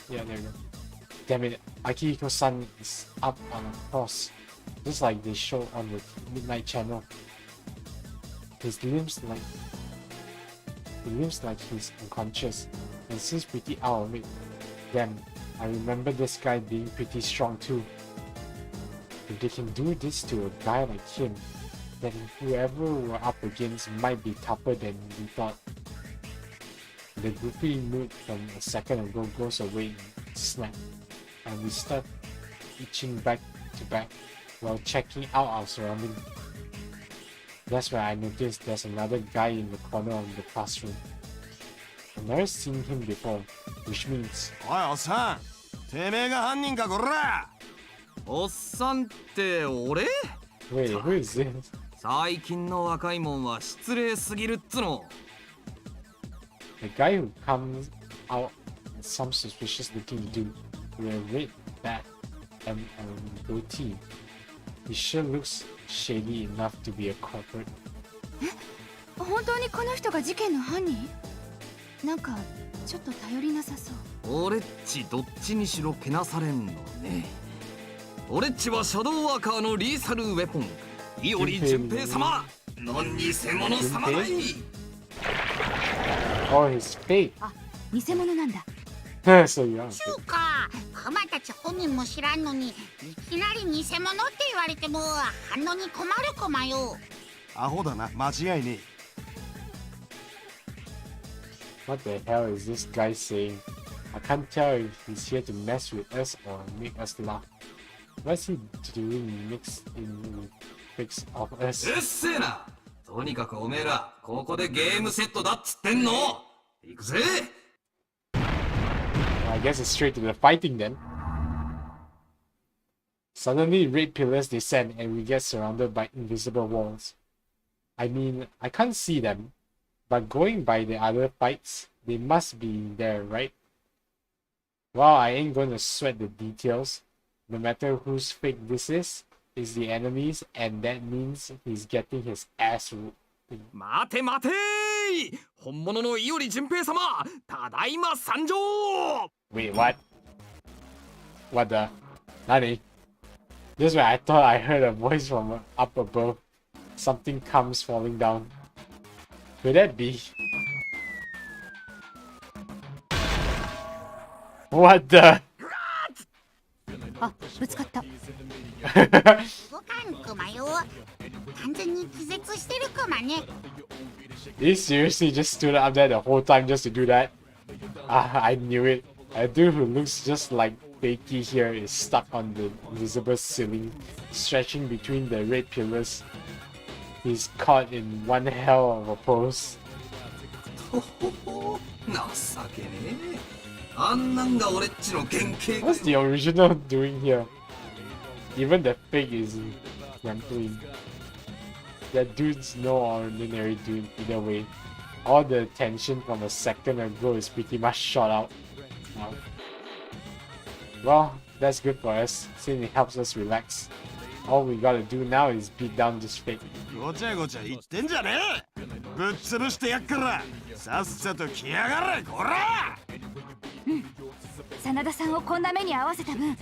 Yeah, there we go. Damn it, Akihiko-san is up on a cross, just like they show on the Midnight Channel. His limbs like he's unconscious and seems pretty out of it. Damn, I remember this guy being pretty strong too. If they can do this to a guy like him, then whoever we're up against might be tougher than we thought. The goofy mood from a second ago goes away in a snap, and we start itching back to back while checking out our surroundings. That's where I noticed there's another guy in the corner of the classroom. I've never seen him before, which means... おいおっさん、てめえが犯人かこら。おっさんって俺？ Wait, who is this? 最近の若いもんは失礼すぎるっつの。 The guy who comes out is some suspicious looking dude with a red bat and a goatee. He sure looks shady enough to be a corporate. 本当にこの人が事件の犯人？なんかちょっと頼りなさそう。俺っちどっちにしろけなされんのね。俺っちはシャドウワーカーのリーサルウェポン、伊織淳平様の偽物様だい。 Oh, he's fake. あ、偽物なんだ。So young. ちゅうか、クマたち本人も知らんのにいきなり偽物って言われても反応に困るコマよ。アホだな、間違いねえ。 What the hell is this guy saying? I can't tell if he's here to mess with us or make us laugh. What's he doing mixed in with pics of us? うっせえな。とにかくおめえらここでゲームセットだっつってんの。行くぜ。 I guess it's straight to the fighting then. Suddenly, red pillars descend and we get surrounded by invisible walls. I mean, I can't see them, but going by the other fights, they must be there, right? Well, I ain't going to sweat the details. No matter whose fake this is the enemy's, and that means he's getting his ass whooped. 待て待てー。本物の伊織淳平様、ただいま参上。 Wait, what? What the? Nani? This is where I thought I heard a voice from up above. Something comes falling down. Could that be? What the? あ、ぶつかった。動かんクマよ。完全に気絶してるクマね。 He seriously just stood up there the whole time just to do that? Ah, I knew it. A dude who looks just like Fakey here is stuck on the invisible ceiling, stretching between the red pillars. He's caught in one hell of a pose. 情けねえ。あんなんが俺っちの原型。 What's the original doing here? Even the fake is ramping. that dude's no ordinary dude either way. All the tension from a second ago is pretty much shot out now. Well, that's good for us, since it helps us relax. All we gotta do now is beat down this fake. ごちゃごちゃ言ってんじゃねえ。ぶっ潰してやっからさっさと来やがれこら。真田さんをこんな目に遭わせた分、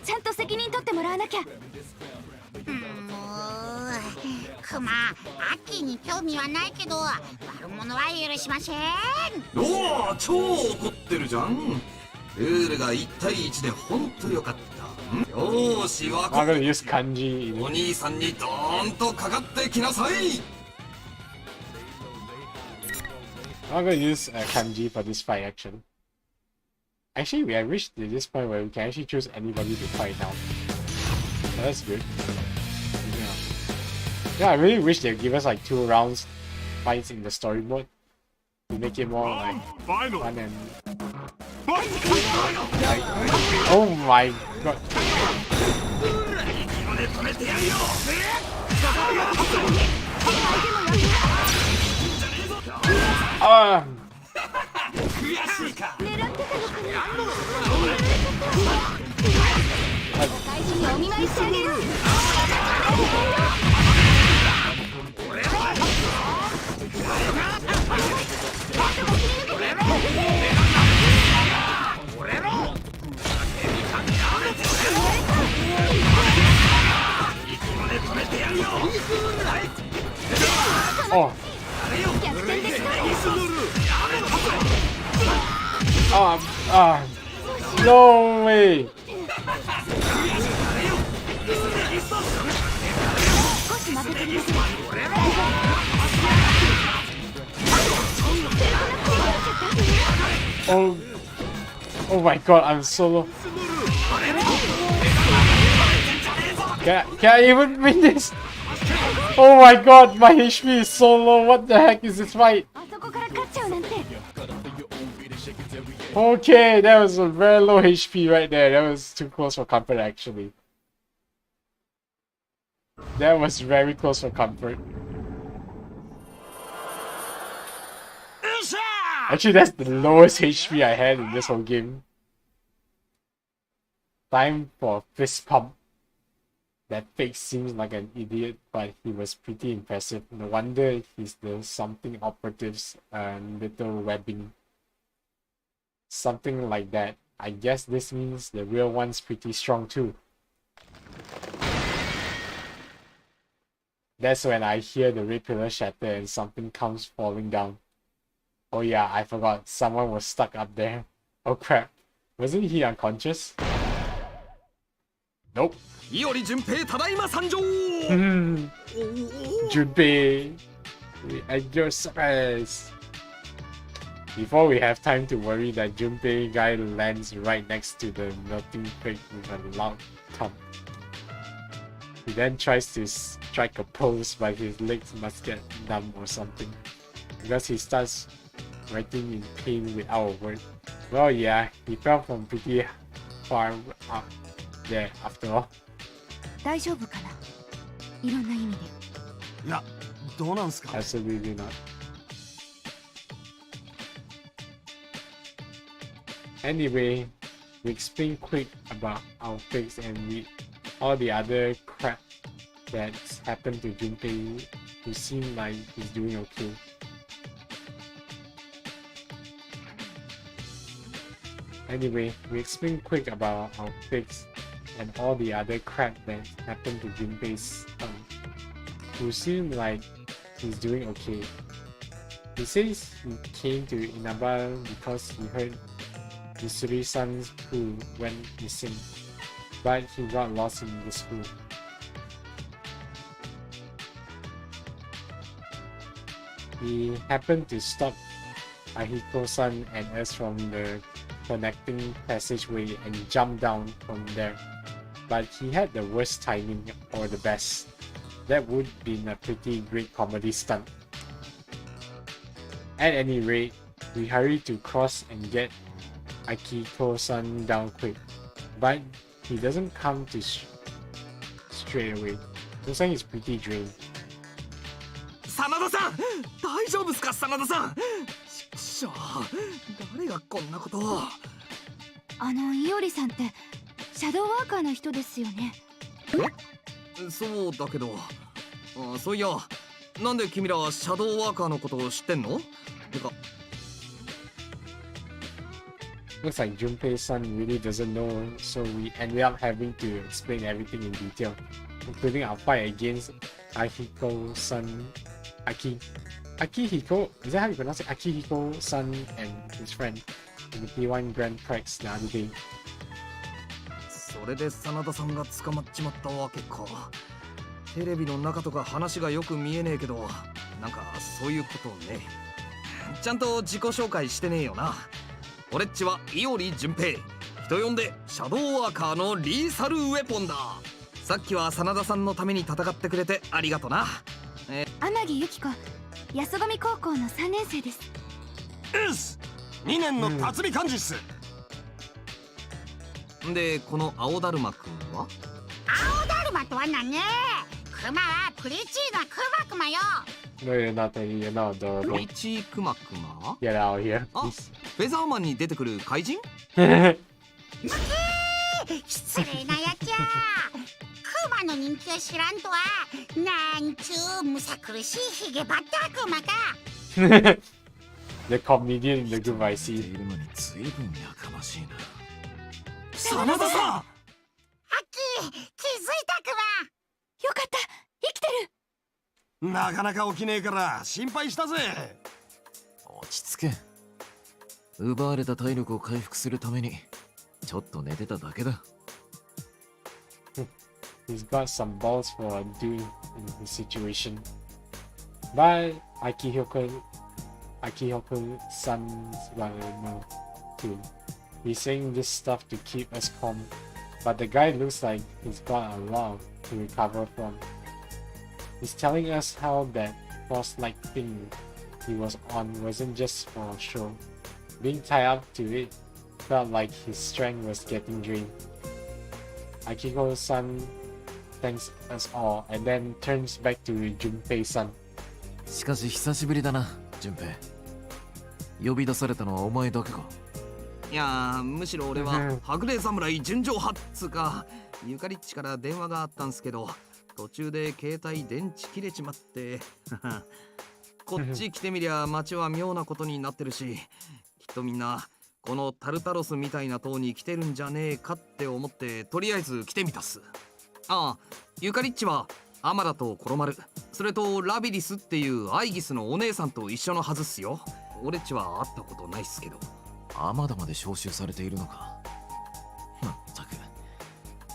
ちゃんと責任取ってもらわなきゃ。クマ、アッキーに興味はないけど悪者は許しません。おお、超怒ってるじゃん。ルールが1対1でほんとよかった。よーし、わか I'm gonna use kanji. お兄さんにドーンとかかってきなさい。I'm gonna use kanji for this fight action. Actually, we have reached to this point where we can actually choose anybody to fight now. So that's good. Yeah, I really wish they'd give us like 2 rounds fights in the story mode to make it more like fun and like, oh my god. Oh. No way. Oh my god, I'm solo. Can I even win this? Oh my god, my HP is so low. What the heck is this fight? Okay, that was a very low HP right there. That was too close for comfort actually. That was very close for comfort. Actually, that's the lowest HP I had in this whole game. Time for a fist pump. That fake seems like an idiot, but he was pretty impressive. No wonder he's the something operatives and little webbing. Something like that. I guess this means the real one's pretty strong too. That's when I hear the red pillar shatter and something comes falling down. Oh yeah, I forgot. Someone was stuck up there. Oh crap. Wasn't he unconscious? Nope. Junpei, at your service. Before we have time to worry, that Junpei guy lands right next to the melting crate with a loud thump. He then tries to strike a pose, but his legs must get numb or something, because he starts writing in pain without a word. Well, yeah, he fell from pretty far up there after all. 大丈夫かな、いろんな意味で。いや、どうなんすか? Absolutely not. Anyway, we explain quick about our fix and all the other crap that's happened to Junpei, who seems like he's doing okay. Anyway, we explain quick about our fix and all the other crap that happened to Junpei's son, who seemed like he's doing okay. He says he came to Inaba because he heard Yusuri-san's pool went missing, but he got lost in the school. He happened to stop Ahiko-san and us from the connecting passageway and jump down from there. But he had the worst timing, or the best. That would have been a pretty great comedy stunt. At any rate, we hurry to cross and get Akiko-san down quick, but he doesn't come to straight away. Looks like he's pretty drained. 真田さん、大丈夫っすか真田さん。ちくしょう、誰がこんなことを。いおりさんってシャドウワーカーの人ですよね。そうだけど、そういや、なんで君らシャドウワーカーのことを知ってんの？てか Looks like Junpei-san really doesn't know, so we ended up having to explain everything in detail, including our fight against Akihiko-san. Akihiko? Is that how you pronounce it? Akihiko-san and his friend in the P1 Grand Prix the other day. それで真田さんが捕まっちまったわけか。テレビの中とか話がよく見えねえけど、なんかそういうことね。ちゃんと自己紹介してねえよな。俺っちは伊織淳平、人呼んでシャドウワーカーのリーサルウェポンだ。さっきは真田さんのために戦ってくれてありがとな。天城由紀子、安込高校の3年生です。2年の辰巳幹事っす。で、この青だるまくんは？青だるまとは何？クマはプリチーなクマクマよ。No, you're not, you're not プ adorable. リチークマクマ？ Get out of here, あ、 please. フェザーマンに出てくる怪人？失礼なやつや。クマの人気を知らんとは、なんちゅうむさ苦しいヒゲバッタークマか。The comedian in the group I い see. るのに随分やかましいな。真田さん！ハッキー、気づいたクマ。よかった、生きてる。なかなか起きねえから心配したぜ。落ち着け。奪われた体力を回復するためにちょっと寝てただけだ。He's got some balls for a dude in his situation. But Akihiko-san's well too. He's saying this stuff to keep us calm, but the guy looks like he's got a lot to recover from. He's telling us how that cross-like thing he was on wasn't just for a show. Being tied up to it felt like his strength was getting drained. Akihiko-san thanks us all and then turns back to Junpei-san. しかし久しぶりだな、順平。呼び出されたのはお前だけか。いやー、むしろ俺ははぐれ侍純情派っつうか、ゆかりっちから電話があったんすけど、途中で携帯電池切れちまってこっち来てみりゃ街は妙なことになってるし、きっとみんなこのタルタロスみたいな塔に来てるんじゃねえかって思って、とりあえず来てみたっす。ああ、ゆかりっちはアマラとコロマル、それとラビリスっていうアイギスのお姉さんと一緒のはずっすよ。俺っちは会ったことないっすけど。アマダまで招集されているのか。まったく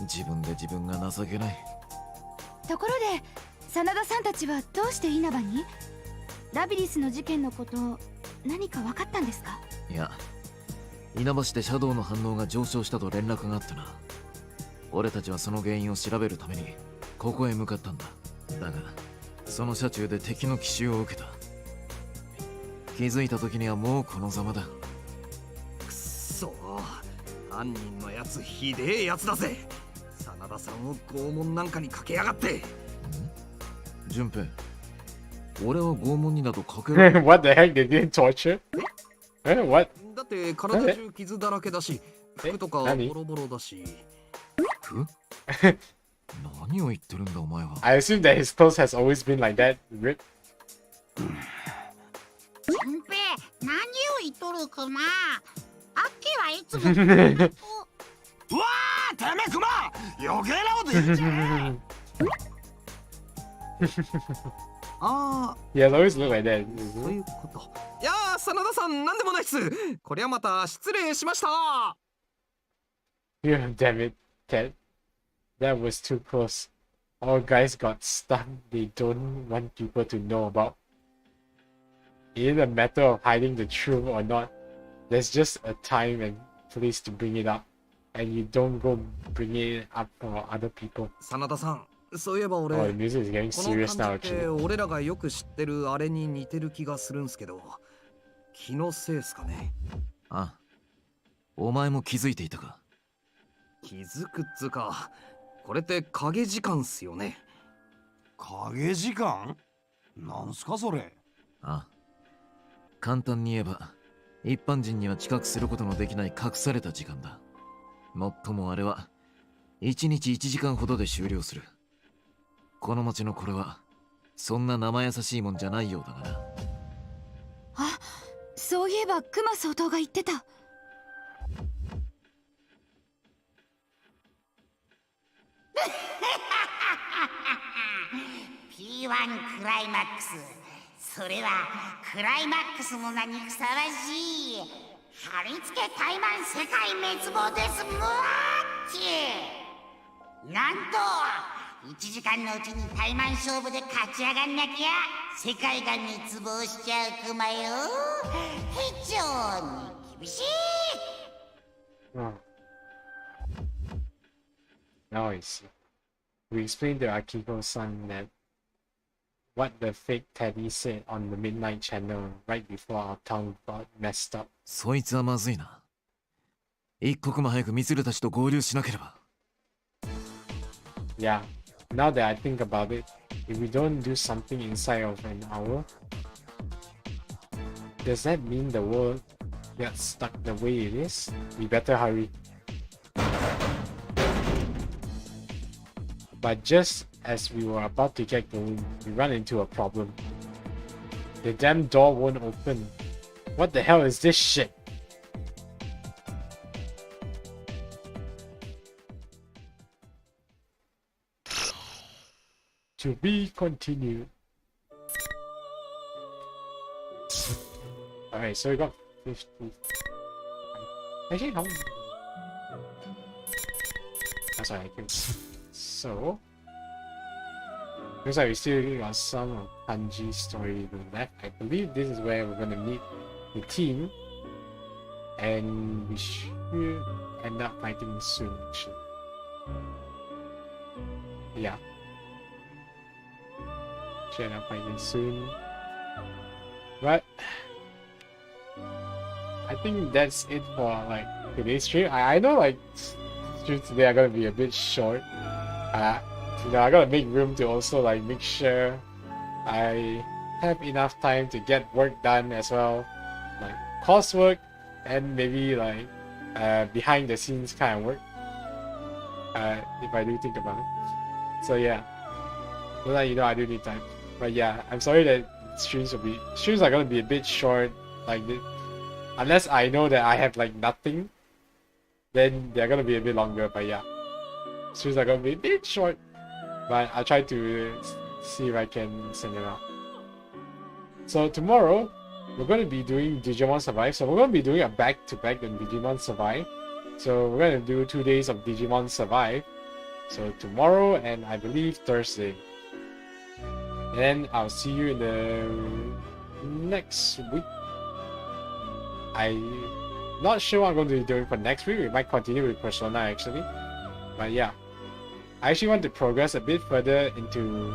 自分で自分が情けない。ところで真田さんたちはどうして稲葉に？ラビリスの事件のこと何か分かったんですか？いや、稲葉市でシャドウの反応が上昇したと連絡があってな。俺たちはその原因を調べるためにここへ向かったんだ。だがその車中で敵の奇襲を受けた。気づいた時にはもうこのざまだ。くっそー、犯人のやつひでえやつだぜ。真田さんを拷問なんかにかけやがって。順平、俺は拷問にだとかける。What the heck? They didn't torture? What? だって体中傷だらけだし、服とかボロボロだし。服？何を言ってるんだお前は。I assume that his clothes has always been like that, ripped. 純平、何を言っとるクマ。アッキーはいつもうわー、てめえクマ、余計なこと言うんじゃねああ、He has always looked like that. そういうこと。いやー、真田さん、なんでもないっす。こりゃまた失礼しました。Yeah, damn it, Ted. That was too close. All guys got stuff they don't want people to know about. It isn't a matter of hiding the truth or not. There's just a time and place to bring it up. And you don't go bring it up for other people. 真田さん、そういえば俺、 Oh, the music is getting この serious now, 感じって actually. 俺らがよく知ってるあれに似てる気がするんすけど、気のせいっすかね。あ、お前も気づいていたか。気づくっつうか、これって影時間っすよね。影時間？なんすかそれ。ああ、簡単に言えば一般人には知覚することのできない隠された時間だ。もっともあれは1日1時間ほどで終了する。この町のこれはそんな生優しいもんじゃないようだがな。あ、そういえばクマ総統が言ってた。P1 クライマックス、それはクライマックスの名にふさわしい貼り付け怠慢世界滅亡ですむわっち。なんと1時間のうちに怠慢勝負で勝ち上がんなきゃ世界が滅亡しちゃうクマよ。非常に厳しい。Now I see. We explained to Akiko-san that what the fake Teddy said on the Midnight Channel right before our town got messed up. そいつはまずいな。一刻も早くミツルたちと合流しなければ。Yeah, now that I think about it, if we don't do something inside of an hour, does that mean the world gets stuck the way it is? We better hurry. But just as we were about to get going, we run into a problem. The damn door won't open. What the hell is this shit? To be continued. Alright, so we got 50. Actually, how? Oh, sorry, I think. So, looks like we still got some of Kanji's story left. I believe this is where we're gonna meet the team, and we should end up fighting soon, actually. Yeah. Should end up fighting soon. But I think that's it for like today's stream. I know like streams today are gonna be a bit short. You know, I gotta make room to also like make sure I have enough time to get work done as well, like coursework and maybe like behind the scenes kind of work. If I do think about it. So yeah, so that you know I do need time. But yeah, I'm sorry that streams are gonna be a bit short like this. Unless I know that I have like nothing, then they're gonna be a bit longer. But yeah, streams are gonna be a bit short. But I'll try to see if I can send it out. So tomorrow, we're going to be doing Digimon Survive. So we're going to be doing a back-to-back on Digimon Survive. So we're going to do 2 days of Digimon Survive. So tomorrow and I believe Thursday. And then I'll see you in the next week. I'm not sure what I'm going to be doing for next week. We might continue with Persona actually. But yeah. I actually want to progress a bit further into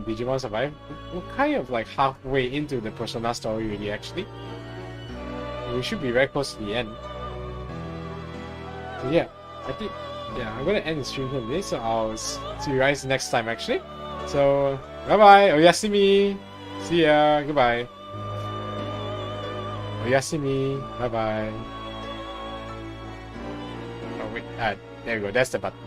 Digimon Survive. We're kind of like halfway into the Persona story really actually. We should be very close to the end. So yeah, I think I'm gonna end the stream here today, so I'll see you guys next time actually. So bye bye, oyasumi, see ya, goodbye. Oyasumi, bye bye. Oh wait, there we go, that's the button.